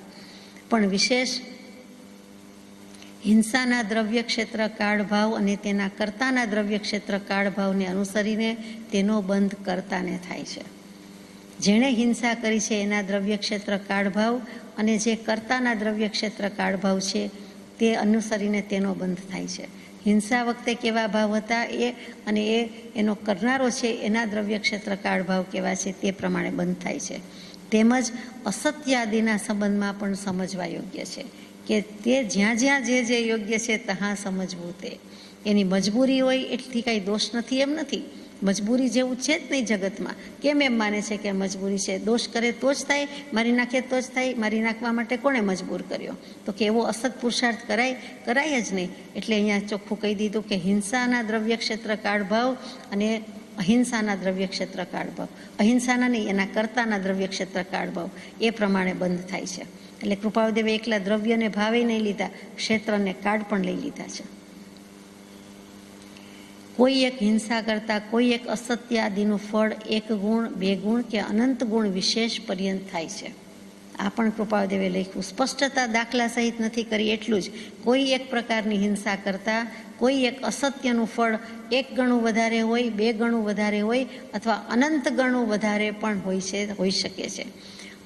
[SPEAKER 1] પણ વિશેષ હિંસાના દ્રવ્ય ક્ષેત્ર કાળભાવ અને તેના કર્તાના દ્રવ્ય ક્ષેત્ર કાળભાવને અનુસરીને તેનો બંધ કર્તાને થાય છે. જેણે હિંસા કરી છે એના દ્રવ્ય ક્ષેત્ર કાળભાવ અને જે કર્તાના દ્રવ્ય ક્ષેત્ર કાળભાવ છે તે અનુસરીને તેનો બંધ થાય છે. હિંસા વખતે કેવા ભાવ હતા અને એનો કરનારો છે એના દ્રવ્ય ક્ષેત્ર કાળ ભાવ કેવા છે તે પ્રમાણે બંધ થાય છે. તેમજ અસત્ય આદિના સંબંધમાં પણ સમજવા યોગ્ય છે કે તે જ્યાં જ્યાં જે યોગ્ય છે ત્યાં સમજવું. તે એની મજબૂરી હોય એટલી કાંઈ દોષ નથી એમ નથી. મજબૂરી જેવું છે જ નહીં જગતમાં. કેમ એમ માને છે કે મજબૂરી છે? દોષ કરે તો જ થાય, મારી નાખે તો જ થાય. મારી નાખવા માટે કોણે મજબૂર કર્યો? તો કે એવો અસત પુરુષાર્થ કરાય જ નહીં. એટલે અહીંયા ચોખ્ખું કહી દીધું કે હિંસાના દ્રવ્ય ક્ષેત્ર કાળભાવ અને અહિંસાના દ્રવ્ય ક્ષેત્ર કાળભાવ, અહિંસાના નહીં એના કર્તાના દ્રવ્ય ક્ષેત્ર કાળભાવ એ પ્રમાણે બંધ થાય છે. એટલે કૃપાળુદેવે એકલા દ્રવ્યને ભાવે નહીં લીધા, ક્ષેત્રને કાળ પણ લઈ લીધા છે. કોઈ એક હિંસા કરતા કોઈ એક અસત્ય આદિનું ફળ એક ગુણ, બે ગુણ કે અનંત ગુણ વિશેષ પર્યંત થાય છે. આ પણ કૃપાળુદેવે લખ્યું. સ્પષ્ટતા દાખલા સહિત નથી કરી, એટલું જ. કોઈ એક પ્રકારની હિંસા કરતા કોઈ એક અસત્યનું ફળ એક ગણું વધારે હોય, બે ગણું વધારે હોય અથવા અનંત ગણું વધારે પણ હોઈ શકે છે.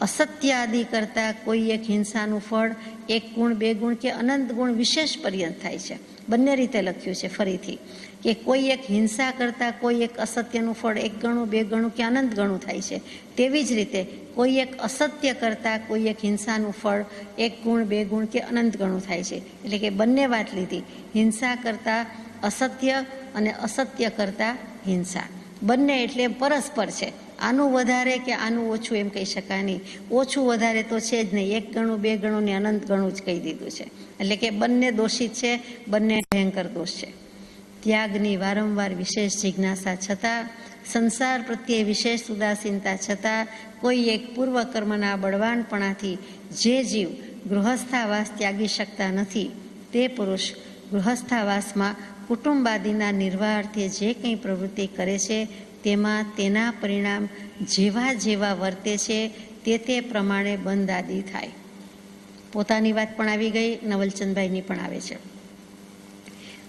[SPEAKER 1] અસત્ય આદિ કરતાં કોઈ એક હિંસાનું ફળ એક ગુણ, બે ગુણ કે અનંત ગુણ વિશેષ પર્યંત થાય છે. બંને રીતે લખ્યું છે ફરીથી કે કોઈ એક હિંસા કરતાં કોઈ એક અસત્યનું ફળ એક ગણું, બે ગણું કે અનંત ગણું થાય છે. તેવી જ રીતે કોઈ એક અસત્ય કરતાં કોઈ એક હિંસાનું ફળ એક ગુણ, બે ગુણ કે અનંત ગણું થાય છે. એટલે કે બંને વાત લીધી, હિંસા કરતાં અસત્ય અને અસત્ય કરતાં હિંસા. બંને એટલે પરસ્પર છે. આનું વધારે કે આનું ઓછું એમ કહી શકાય નહીં. ઓછું વધારે તો છે જ નહીં. એક ગણું, બે ગણું ને અનંત ગણું જ કહી દીધું છે. એટલે કે બંને દોષિત છે, બંને ભયંકર દોષ છે. ત્યાગની વારંવાર વિશેષ જિજ્ઞાસા છતાં, સંસાર પ્રત્યે વિશેષ ઉદાસીનતા છતાં કોઈ એક પૂર્વકર્મના બળવાનપણાથી જે જીવ ગૃહસ્થાવાસ ત્યાગી શકતા નથી, તે પુરુષ ગૃહસ્થાવાસમાં કુટુંબાદિના નિર્વાહાર્થે જે કંઈ પ્રવૃત્તિ કરે છે તેમાં તેના પરિણામ જેવા વર્તે છે તે પ્રમાણે બંધ આદિ થાય. પોતાની વાત પણ આવી ગઈ, નવલચંદભાઈની પણ આવે છે.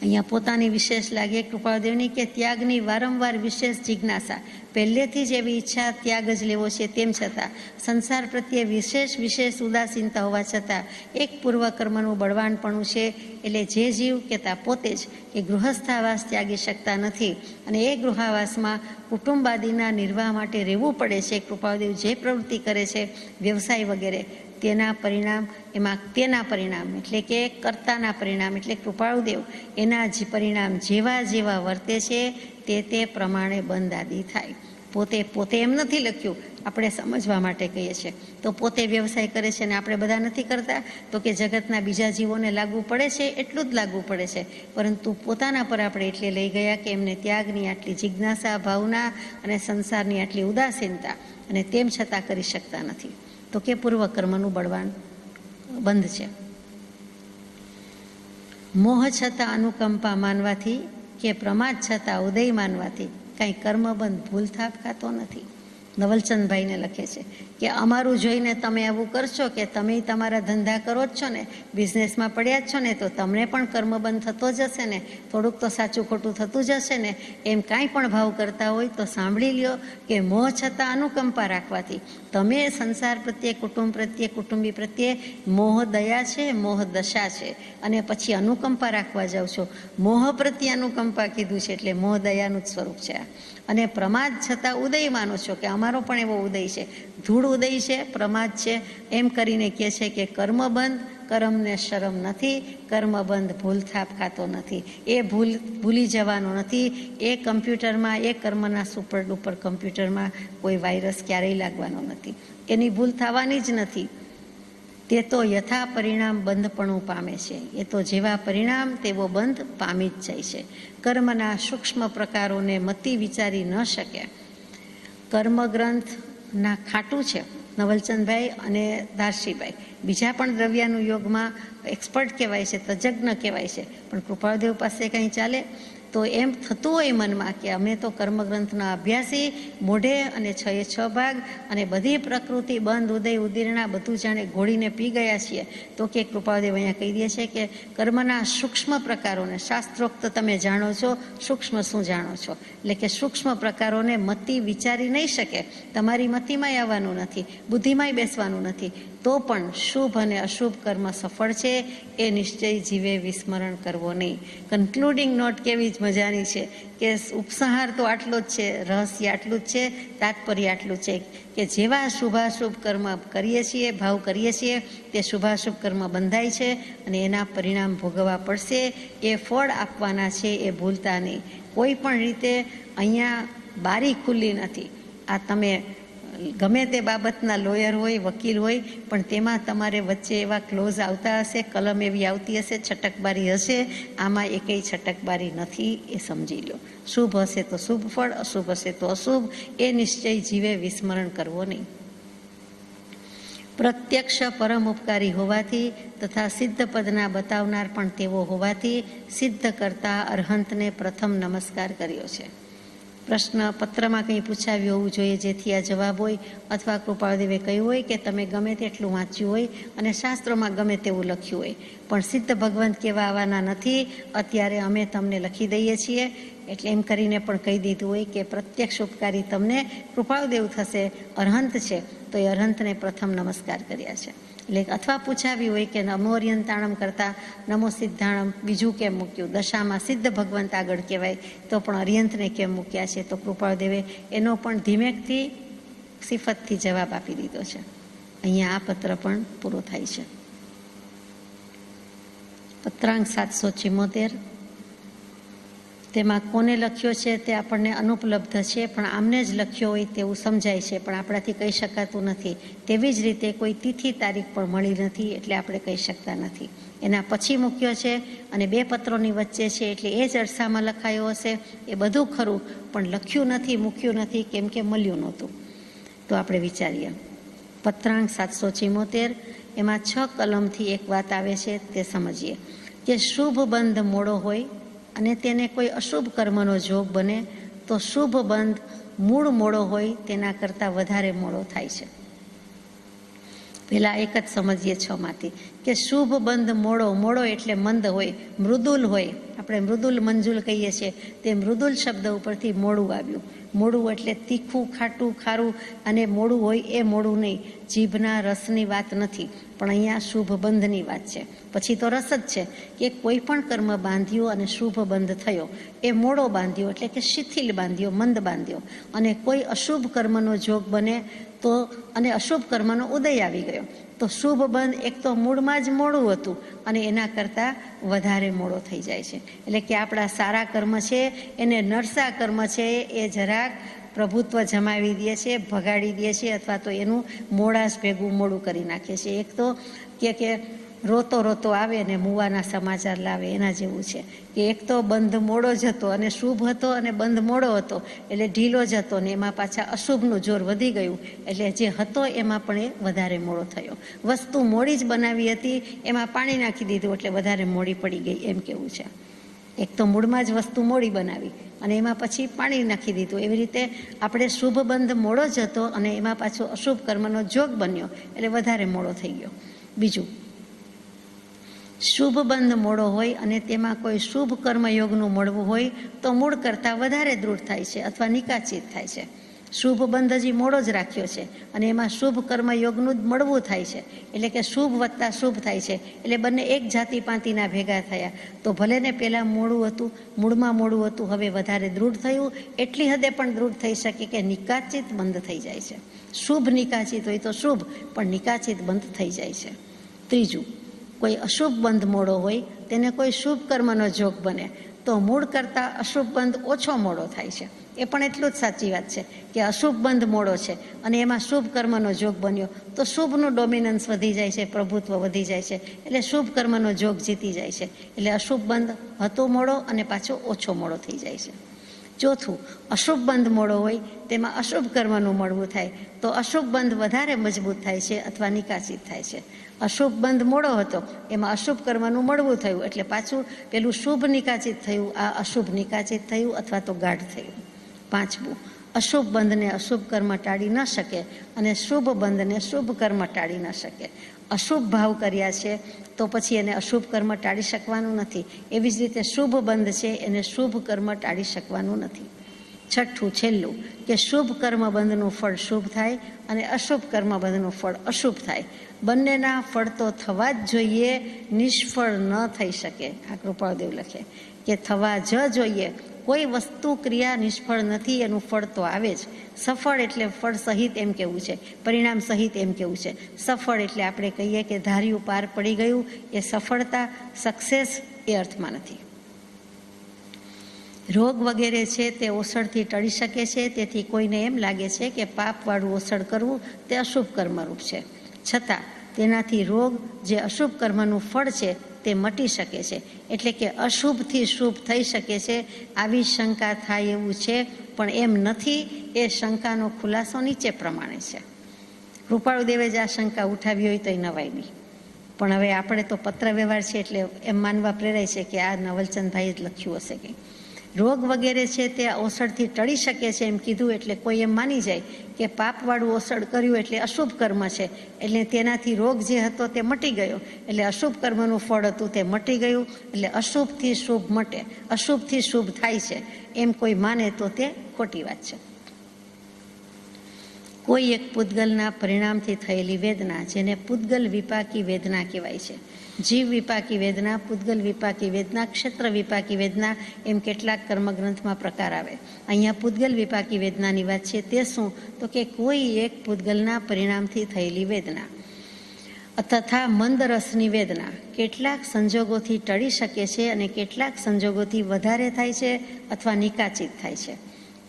[SPEAKER 1] અહીંયા પોતાની વિશેષ લાગે કૃપાળુદેવની કે ત્યાગની વારંવાર વિશેષ જિજ્ઞાસા. પહેલેથી જ એવી ઈચ્છા ત્યાગ જ લેવો છે, તેમ છતાં સંસાર પ્રત્યે વિશેષ ઉદાસીનતા હોવા છતાં એક પૂર્વકર્મનું બળવાનપણું છે. એટલે જે જીવ કહેતા પોતે જ કે ગૃહસ્થાવાસ ત્યાગી શકતા નથી અને એ ગૃહાવાસમાં કુટુંબાદિના નિર્વાહ માટે રહેવું પડે છે. કૃપાળુદેવ જે પ્રવૃત્તિ કરે છે, વ્યવસાય વગેરે, તેના પરિણામ એટલે કે કર્તાના પરિણામ એટલે કૃપાળુદેવ એના જ પરિણામ જેવા વર્તે છે તે પ્રમાણે બંધ આદિ થાય. પોતે એમ નથી લખ્યું, આપણે સમજવા માટે કહીએ છીએ. તો પોતે વ્યવસાય કરે છે ને આપણે બધા નથી કરતા, તો કે જગતના બીજા જીવોને લાગુ પડે છે એટલું જ લાગુ પડે છે. પરંતુ પોતાના પર આપણે એટલે લઈ ગયા કે એમને ત્યાગની આટલી જિજ્ઞાસા, ભાવના અને સંસારની આટલી ઉદાસીનતા, અને તેમ છતાં કરી શકતા નથી. તો કે પૂર્વકર્મનું બળવાન બંધ છે. મોહ છતાં અનુકંપા માનવાથી કે પ્રમાદ છતાં ઉદય માનવાથી કાંઈ કર્મબંધ ભૂલ થાપ ખાતો નથી. નવલચંદભાઈને લખે છે કે અમારું જોઈને તમે આવું કરશો કે તમે તમારા ધંધા કરો જ છો ને, બિઝનેસમાં પડ્યા જ છો ને, તો તમને પણ કર્મબંધ થતો જ હશે ને, થોડુંક તો સાચું ખોટું થતું જ હશે ને. એમ કાંઈ પણ ભાવ કરતા હોય તો સાંભળી લ્યો કે મોહ છતાં અનુકંપા રાખવાથી તમે સંસાર પ્રત્યે, કુટુંબ પ્રત્યે, કુટુંબી પ્રત્યે મોહ દયા છે, મોહ દશા છે, અને પછી અનુકંપા રાખવા જાઓ છો. મોહ પ્રત્યે અનુકંપા કીધું છે એટલે મોહ દયાનું જ સ્વરૂપ છે. અને પ્રમાદ છતાં ઉદય માનો છો કે અમારો પણ એવો ઉદય છે, ધૂળ ઉદય છે, પ્રમાદ છે, એમ કરીને કહે છે કે કર્મબંધ કર્મને શરમ નથી, કર્મબંધ ભૂલ થાપ ખાતો નથી. એ ભૂલી જવાનો નથી. એ કમ્પ્યુટરમાં, એ કર્મના સુપર ડુપર કમ્પ્યુટરમાં કોઈ વાયરસ ક્યારેય લાગવાનો નથી. એની ભૂલ થવાની જ નથી. તે તો યથા પરિણામ બંધપણું પામે છે. એ તો જેવા પરિણામ તેવો બંધ પામી જ જાય છે. કર્મના સૂક્ષ્મ પ્રકારોને મતિ વિચારી ન શકે. કર્મગ્રંથના ખાટું છે નવલચંદભાઈ અને દારશીભાઈ. બીજા પણ દ્રવ્યાનું યોગમાં એક્સપર્ટ કહેવાય છે, તજજ્ઞ કહેવાય છે, પણ કૃપાળુદેવ પાસે કંઈ ચાલે? તો એમ થતું હોય મનમાં કે અમે તો કર્મગ્રંથના અભ્યાસી, મોઢે અને 6 ભાગ અને બધી પ્રકૃતિ બંધ, ઉદય ઉદીરણા બધું જાણે ઘોળીને પી ગયા છીએ. તો કે કૃપાળુદેવ અહીંયા કહી દે છે કે કર્મના સૂક્ષ્મ પ્રકારોને શાસ્ત્રોક્ત તમે જાણો છો. સૂક્ષ્મ શું જાણો છો? એટલે કે સૂક્ષ્મ પ્રકારોને મતિ વિચારી નહીં શકે. તમારી મતિમાંય આવવાનું નથી, બુદ્ધિમાંય બેસવાનું નથી. તો પણ શુભ અને અશુભ કર્મ સફળ છે એ નિશ્ચય જીવે વિસ્મરણ કરવો નહીં. કન્ક્લુડિંગ નોટ કેવી જ મજાની છે કે ઉપસંહાર તો આટલો જ છે, રહસ્ય આટલું જ છે, તાત્પર્ય આટલું છે કે જેવા શુભાશુભ કર્મ કરીએ છીએ, ભાવ કરીએ છીએ, તે શુભાશુભ કર્મ બંધાય છે અને એના પરિણામ ભોગવવા પડશે. એ ફળ આપવાના છે, એ ભૂલતા નહીં. કોઈ પણ રીતે અહીંયા બારી ખુલ્લી નથી. આ તમે ગમે તે બાબતના લોયર હોય, વકીલ હોય, પણ તેમાં તમારે વચ્ચે એવા ક્લોઝ આવતા હશે, કલમ એવી આવતી હશે, છટકબારી હશે. આમાં એકેય છટકબારી નથી, એ સમજી લો. શુભ હશે તો શુભ ફળ, અશુભ હશે તો અશુભ. એ નિશ્ચય જીવે વિસ્મરણ કરવો નહીં. પ્રત્યક્ષ પરમ ઉપકારી હોવાથી તથા સિદ્ધ પદના બતાવનાર પણ તેવો હોવાથી સિદ્ધ કરતા અરહંતને પ્રથમ નમસ્કાર કર્યો છે. પ્રશ્ન પત્રમાં કંઈ પૂછાવ્યું હોવું જોઈએ જેથી આ જવાબ હોય, અથવા કૃપાળદેવે કહ્યું હોય કે તમે ગમે તેટલું વાંચ્યું હોય અને શાસ્ત્રોમાં ગમે તેવું લખ્યું હોય, પણ સિદ્ધ ભગવંત કેવા આવવાના નથી, અત્યારે અમે તમને લખી દઈએ છીએ. એટલે એમ કરીને પણ કહી દીધું હોય કે પ્રત્યક્ષ ઉપકારી તમને કૃપાળદેવ થશે, અરહંત છે, તો એ અરહંતને પ્રથમ નમસ્કાર કર્યા છે. એટલે અથવા પૂછાવ્યું હોય કે નમો અર્યંતાણમ કરતાં નમો સિદ્ધાણમ બીજું કેમ મૂક્યું, દશામાં સિદ્ધ ભગવંત આગળ કહેવાય તો પણ અર્યંતને કેમ મૂક્યા છે, તો કૃપાળદેવે એનો પણ ધીમેકથી સિફતથી જવાબ આપી દીધો છે. અહીંયા આ પત્ર પણ પૂરો થાય છે. પત્રાંક 774. તેમાં કોને લખ્યો છે તે આપણને અનુપલબ્ધ છે, પણ આમને જ લખ્યો હોય તેવું સમજાય છે, પણ આપણાથી કહી શકાતું નથી. તેવી જ રીતે કોઈ તિથિ તારીખ પણ મળી નથી, એટલે આપણે કહી શકતા નથી. એના પછી મૂક્યો છે અને બે પત્રોની વચ્ચે છે, એટલે એ જ અરસામાં લખાયો હશે. એ બધું ખરું, પણ લખ્યું નથી, મૂક્યું નથી, કેમ કે મળ્યું નહોતું. તો આપણે વિચારીએ. પત્રાંક 774 એમાં 6 કલમથી એક વાત આવે છે, તે સમજીએ કે શુભ બંધ મોડો હોય અને તેને કોઈ અશુભ કર્મનો જોગ બને તો શુભ બંધ મૂળ મોડો હોય તેના કરતાં વધારે મોડો થાય છે. પહેલાં એક જ સમજીએ 6માંથી કે શુભ બંધ મોડો એટલે મંદ હોય, મૃદુલ હોય. આપણે મૃદુલ મંજુલ કહીએ છીએ, તે મૃદુલ શબ્દ ઉપરથી મોડું આવ્યું. મોડું એટલે તીખું, ખાટું, ખારું અને મોડું હોય એ મોડું નહીં. જીભના રસની વાત નથી, પણ અહીંયા શુભ બંધની વાત છે. પછી તો રસ જ છે કે કોઈ પણ કર્મ બાંધ્યો અને શુભ બંધ થયો, એ મોડો બાંધ્યો એટલે કે શિથિલ બાંધ્યો, મંદ બાંધ્યો. અને કોઈ અશુભ કર્મનો જોગ બને તો અને અશુભ કર્મનો ઉદય આવી ગયો તો શુભ બંધ એક તો મૂળમાં જ મોડું હતું અને એના કરતાં વધારે મોડો થઈ જાય છે. એટલે કે આપણા સારા કર્મ છે એને નરસા કર્મ છે એ જરાક પ્રભુત્વ જમાવી દે છે, ભગાડી દે છે, અથવા તો એનું મોડાશ ભેગું મોડું કરી નાખે છે. એક તો કે રોતો રોતો આવે ને મુવાના સમાચાર લાવે, એના જેવું છે કે એક તો બંધ મોડો જ હતો અને શુભ હતો, અને બંધ મોડો હતો એટલે ઢીલો જ હતો, ને એમાં પાછા અશુભનું જોર વધી ગયું, એટલે જે હતો એમાં પણ એ વધારે મોડો થયો. વસ્તુ મોડી જ બનાવી હતી, એમાં પાણી નાખી દીધું એટલે વધારે મોડી પડી ગઈ, એમ કેવું છે. એક તો મૂળમાં જ વસ્તુ મોડી બનાવી અને એમાં પછી પાણી નાખી દીધું. એવી રીતે આપણે શુભ બંધ મોડો જ હતો અને એમાં પાછો અશુભ કર્મનો જોગ બન્યો એટલે વધારે મોડો થઈ ગયો. બીજું, શુભ બંધ મોડો હોય અને તેમાં કોઈ શુભ કર્મયોગનું મળવું હોય તો મૂળ કરતાં વધારે દૃઢ થાય છે અથવા નિકાચિત થાય છે. શુભ બંધ હજી મોડો જ રાખ્યો છે અને એમાં શુભ કર્મયોગનું જ મળવું થાય છે, એટલે કે શુભ વત્તા શુભ થાય છે, એટલે બંને એક જાતિ પાંતિના ભેગા થયા. તો ભલે ને પહેલાં મોડું હતું, મૂળમાં મોડું હતું, હવે વધારે દૃઢ થયું. એટલી હદે પણ દૃઢ થઈ શકે કે નિકાચિત બંધ થઈ જાય છે. શુભ નિકાચિત હોય તો શુભ, પણ નિકાચિત બંધ થઈ જાય છે. ત્રીજું, કોઈ અશુભ બંધ મોડો હોય તેને કોઈ શુભ કર્મનો જોગ બને તો મૂળ કરતાં અશુભ બંધ ઓછો મોડો થાય છે. એ પણ એટલું જ સાચી વાત છે કે અશુભ બંધ મોડો છે અને એમાં શુભ કર્મનો જોગ બન્યો તો શુભનું ડોમિનન્સ વધી જાય છે, પ્રભુત્વ વધી જાય છે, એટલે શુભ કર્મનો જોગ જીતી જાય છે. એટલે અશુભ બંધ હતો મોડો અને પાછો ઓછો મોડો થઈ જાય છે. ચોથું, અશુભ બંધ મોડો હોય તેમાં અશુભ કર્મનું મળવું થાય તો અશુભ બંધ વધારે મજબૂત થાય છે અથવા નિકાસિત થાય છે. અશુભ બંધ મોડો હતો, એમાં અશુભ કર્મનું મળવું થયું એટલે પાછું પેલું શુભ નિકાચિત થયું, આ અશુભ નિકાચિત થયું અથવા તો ગાઢ થયું. પાંચમું, અશુભ બંધને અશુભ કર્મ ટાળી ન શકે અને શુભ બંધને શુભ કર્મ ટાળી ન શકે. અશુભ ભાવ કર્યા છે તો પછી એને અશુભ કર્મ ટાળી શકવાનું નથી. એવી જ રીતે શુભ બંધ છે એને શુભ કર્મ ટાળી શકવાનું નથી. છઠ્ઠું છેલ્લું કે શુભ કર્મ બંધનું ફળ શુભ થાય અને અશુભ કર્મ બંધનું ફળ અશુભ થાય. બંનેના ફળ તો થવા જ જોઈએ, નિષ્ફળ ન થઈ શકે. આ કૃપાળદેવ લખે કે થવા જ જોઈએ. કોઈ વસ્તુ ક્રિયા નિષ્ફળ નથી, એનું ફળ તો આવે જ. સફળ એટલે ફળ સહિત એમ કેવું છે, પરિણામ સહિત એમ કેવું છે. સફળ એટલે આપણે કહીએ કે ધાર્યું પાર પડી ગયું, એ સફળતા, સક્સેસ એ અર્થમાં નથી. રોગ વગેરે છે તે ઓસડથી ટળી શકે છે, તેથી કોઈને એમ લાગે છે કે પાપવાળું ઓસડ કરવું તે અશુભ કર્મરૂપ છે. છતાં તેનાથી રોગ જે અશુભ કર્મનું ફળ છે તે મટી શકે છે. એટલે કે અશુભથી શુભ થઈ શકે છે, આવી શંકા થાય એવું છે, પણ એમ નથી. એ શંકાનો ખુલાસો નીચે પ્રમાણે છે. કૃપાળુદેવે જ આ શંકા ઉઠાવી હોય તો એ નવાય નહીં, પણ હવે આપણે તો પત્ર વ્યવહાર છે એટલે એમ માનવા પ્રેરાય છે કે આ નવલચંદભાઈએ જ લખ્યું હશે કંઈ. રોગ વગેરે છે તે ઓસડથી ટળી શકે છે એમ કીધું એટલે કોઈ એમ માની જાય કે પાપવાળું ઓસડ કર્યું એટલે અશુભ કર્મ છે, એટલે તેનાથી રોગ જે હતો તે મટી ગયો, એટલે અશુભ કર્મનું ફળ હતું તે મટી ગયું, એટલે અશુભથી શુભ મટે, અશુભથી શુભ થાય છે એમ કોઈ માને તો તે ખોટી વાત છે. કોઈ એક પૂતગલના પરિણામથી થયેલી વેદના, જેને પૂતગલ વિપાકી વેદના કહેવાય છે. જીવ વિપાકી વેદના, પૂતગલ વિપાકી વેદના, ક્ષેત્ર વિપાકી વેદના એમ કેટલાક કર્મગ્રંથમાં પ્રકાર આવે. અહીંયા પૂતગલ વિપાકી વેદનાની વાત છે. તે શું? તો કે કોઈ એક પૂતગલના પરિણામથી થયેલી વેદના તથા મંદ રસની વેદના કેટલાક સંજોગોથી ટળી શકે છે અને કેટલાક સંજોગોથી વધારે થાય છે અથવા નિકાચિત થાય છે.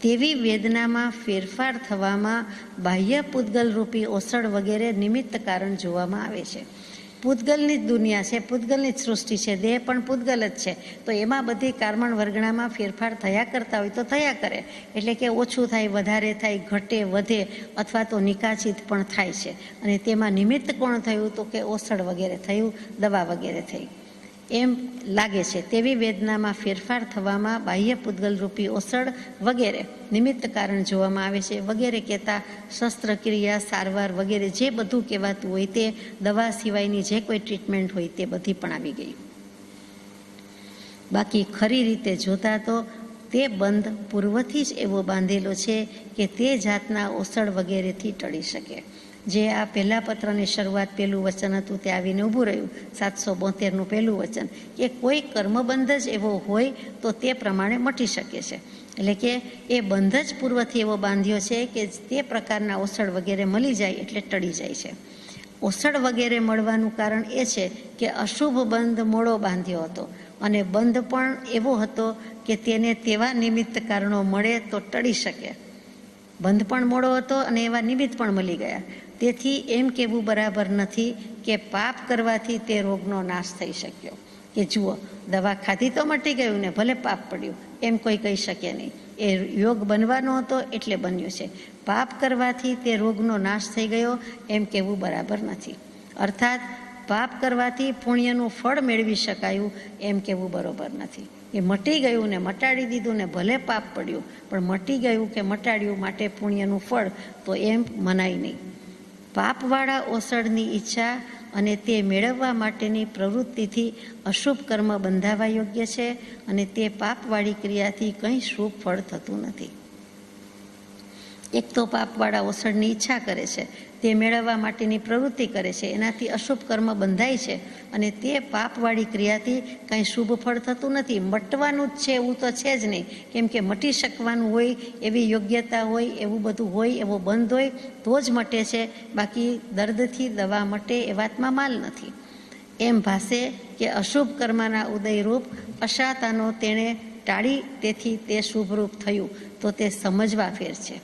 [SPEAKER 1] તેવી વેદનામાં ફેરફાર થવામાં બાહ્ય પૂતગલ રૂપી ઓસડ વગેરે નિમિત્ત કારણ જોવામાં આવે છે. પૂતગલની જ દુનિયા છે, પૂતગલની જ સૃષ્ટિ છે, દેહ પણ પૂતગલ જ છે, તો એમાં બધી કારમણ વર્ગણામાં ફેરફાર થયા કરતા હોય તો થયા કરે. એટલે કે ઓછું થાય, વધારે થાય, ઘટે, વધે અથવા તો નિકાચિત પણ થાય છે. અને તેમાં નિમિત્ત કોણ થયું? તો કે ઓસડ વગેરે થયું, દવા વગેરે થઈ એમ લાગે છે. તેવી વેદનામાં ફેરફાર થવામાં બાહ્ય પૂતગલ રૂપી ઓસડ વગેરે નિમિત્ત કારણ જોવામાં આવે છે. વગેરે કહેતા શસ્ત્રક્રિયા, સારવાર વગેરે જે બધું કહેવાતું હોય તે, દવા સિવાયની જે કોઈ ટ્રીટમેન્ટ હોય તે બધી પણ આવી ગઈ. બાકી ખરી રીતે જોતા તો તે બંધ પૂર્વથી જ એવો બાંધેલો છે કે તે જાતના ઓસડ વગેરેથી ટળી શકે. જે આ પહેલા પત્રની શરૂઆત પહેલું વચન હતું તે આવીને ઊભું રહ્યું, 772નું પહેલું વચન, કે કોઈ કર્મબંધ જ એવો હોય તો તે પ્રમાણે મટી શકે છે. એટલે કે એ બંધ જ પૂર્વથી એવો બાંધ્યો છે કે તે પ્રકારના ઓસડ વગેરે મળી જાય એટલે ટળી જાય છે. ઓસડ વગેરે મળવાનું કારણ એ છે કે અશુભ બંધ મોડો બાંધ્યો હતો અને બંધ પણ એવો હતો કે તેને તેવા નિમિત્ત કારણો મળે તો ટળી શકે. બંધ પણ મોડો હતો અને એવા નિમિત્ત પણ મળી ગયા. તેથી એમ કહેવું બરાબર નથી કે પાપ કરવાથી તે રોગનો નાશ થઈ શક્યો. કે જુઓ, દવા ખાધી તો મટી ગયું ને, ભલે પાપ પડ્યું, એમ કોઈ કહી શકે નહીં. એ યોગ બનવાનો હતો એટલે બન્યું છે. પાપ કરવાથી તે રોગનો નાશ થઈ ગયો એમ કહેવું બરાબર નથી. અર્થાત પાપ કરવાથી પુણ્યનું ફળ મેળવી શકાયું એમ કહેવું બરાબર નથી. એ મટી ગયું ને મટાડી દીધું ને ભલે પાપ પડ્યું, પણ મટી ગયું કે મટાડ્યું માટે પુણ્યનું ફળ તો એમ મનાય નહીં. પાપવાળા ઓસડની ઈચ્છા અને તે મેળવવા માટેની પ્રવૃત્તિથી અશુભ કર્મ બંધાવા યોગ્ય છે અને તે પાપવાળી ક્રિયાથી કંઈ શુભ ફળ થતું નથી. એક તો પાપવાળા ઓસડની ઈચ્છા કરે છે, તે મેળવવા માટેની પ્રવૃત્તિ કરે છે, એનાથી અશુભ કર્મ બંધાય છે અને તે પાપવાળી ક્રિયાથી કંઈ શુભ ફળ થતું નથી. મટવાનું જ છે એવું તો છે જ નહીં, કેમ કે મટી શકવાનું હોય, એવી યોગ્યતા હોય, એવું બધું હોય, એવો બંધ હોય તો જ મટે છે. બાકી દર્દથી દવા મટે એ વાતમાં માલ નથી. એમ ભાસે કે અશુભ કર્મના ઉદયરૂપ અશાતાનો તેણે ટાળી, તેથી તે શુભરૂપ થયું, તો તે સમજવા ફેર છે.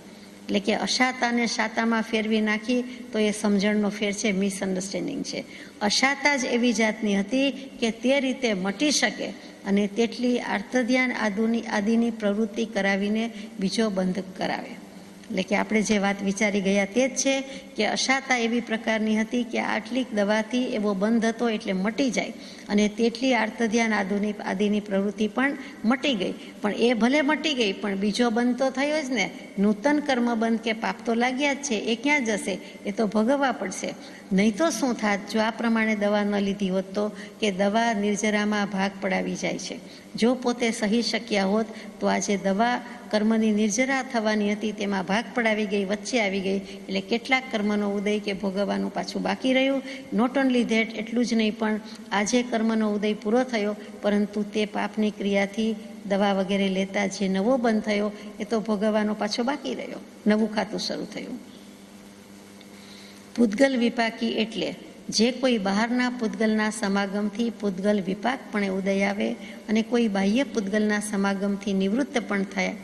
[SPEAKER 1] એટલે કે અશાતાને શાતામાં ફેરવી નાખી તો એ સમજણનો ફેર છે, મિસઅન્ડરસ્ટેન્ડિંગ છે. અશાતા જ એવી જાતની હતી કે તે રીતે મટી શકે અને તેટલી આર્તધ્યાન આદિની પ્રવૃત્તિ કરાવીને બીજો બંધ કરાવે. એટલે કે આપણે જે વાત વિચારી ગયા તે જ છે કે અશાતા એવી પ્રકારની હતી કે આટલી દવાથી એવો બંધ હતો એટલે મટી જાય, અને તેટલી આર્તધ્યાન આદિની પ્રવૃત્તિ પણ મટી ગઈ. પણ એ ભલે મટી ગઈ, પણ બીજો બંધ તો થયો જ ને. નૂતન કર્મ બંધ કે પાપ તો લાગ્યા જ છે, એ ક્યાં જશે? એ તો ભોગવવા પડશે. નહીં તો શું થાત જો આ પ્રમાણે દવા ન લીધી હોત તો? કે દવા નિર્જરામાં ભાગ પડાવી જાય છે. જો પોતે સહી શક્યા હોત તો આજે દવા કર્મની નિર્જરા થવાની હતી તેમાં ભાગ પડાવી ગઈ, વચ્ચે આવી ગઈ, એટલે કેટલાક કર્મનો ઉદય કે ભોગવવાનું પાછું બાકી રહ્યું. નોટ ઓનલી ધેટ, એટલું જ નહીં, પણ આજે કર્મનો ઉદય પૂરો થયો, પરંતુ તે પાપની ક્રિયાથી દવા વગેરે લેતા જે નવો બંધ થયો એ તો ભોગવવાનો પાછો બાકી રહ્યો, નવું ખાતું શરૂ થયું. પૂતગલ વિપાકી એટલે જે કોઈ બહારના પૂતગલના સમાગમથી પૂતગલ વિપાકપણે ઉદય આવે અને કોઈ બાહ્ય પૂતગલના સમાગમથી નિવૃત્ત પણ થાય.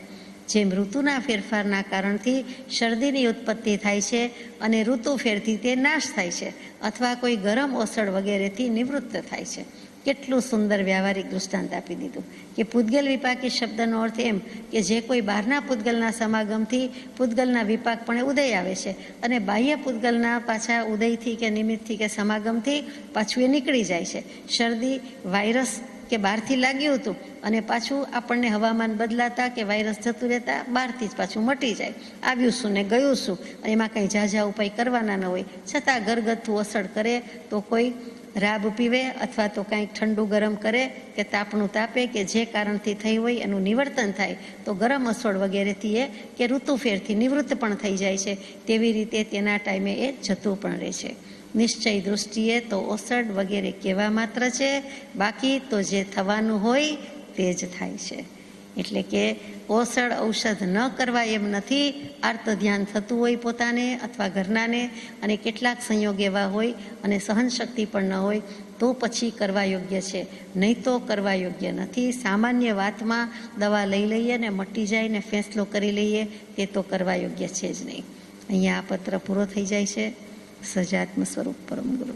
[SPEAKER 1] જેમ ઋતુના ફેરફારના કારણથી શરદીની ઉત્પત્તિ થાય છે અને ઋતુ ફેરથી તે નાશ થાય છે, અથવા કોઈ ગરમ ઓસડ વગેરેથી નિવૃત્ત થાય છે. કેટલું સુંદર વ્યવહારિક દૃષ્ટાંત આપી દીધું કે પૂતગલ વિપાકી શબ્દનો અર્થ એમ કે જે કોઈ બહારના પૂતગલના સમાગમથી પૂતગલના વિપાકપણે ઉદય આવે છે અને બાહ્ય પૂતગલના પાછા ઉદયથી કે નિમિત્તથી કે સમાગમથી પાછું એ નીકળી જાય છે. શરદી વાયરસ કે બહારથી લાગ્યું હતું અને પાછું આપણને હવામાન બદલાતા કે વાયરસ જતું રહેતા બહારથી જ પાછું મટી જાય. આવ્યું શું ને ગયું શું, એમાં કંઈ ઝાઝા ઉપાય કરવાના ન હોય, છતાં ઘરગથ્થું અસર કરે તો કોઈ રાબ પીવે અથવા તો કંઈક ઠંડુ ગરમ કરે કે તાપણું તાપે કે જે કારણથી થઈ હોય એનું નિવર્તન થાય તો ગરમ અસોડ વગેરેથી એ કે ઋતુ ફેરથી નિવૃત્ત પણ થઈ જાય છે. તેવી રીતે તેના ટાઈમે એ જતું પણ રહે છે. નિશ્ચય દૃષ્ટિએ તો ઓસડ વગેરે કહેવા માત્ર છે, બાકી તો જે થવાનું હોય તે જ થાય છે. એટલે કે ઓસડ ઔષધ ન કરવા એમ નથી. આર્ત ધ્યાન થતું હોય પોતાને અથવા ઘરનાને, અને કેટલાક સંયોગ એવા હોય અને સહનશક્તિ પણ ન હોય તો પછી કરવા યોગ્ય છે, નહીં તો કરવા યોગ્ય નથી. સામાન્ય વાતમાં દવા લઈ લઈએ ને મટી જાય ને ફેંસલો કરી લઈએ તે તો કરવા યોગ્ય છે જ નહીં. અહીંયા આ પત્ર પૂરો થઈ જાય છે. સજાત્મ સ્વરૂપ પરમ ગુરુ.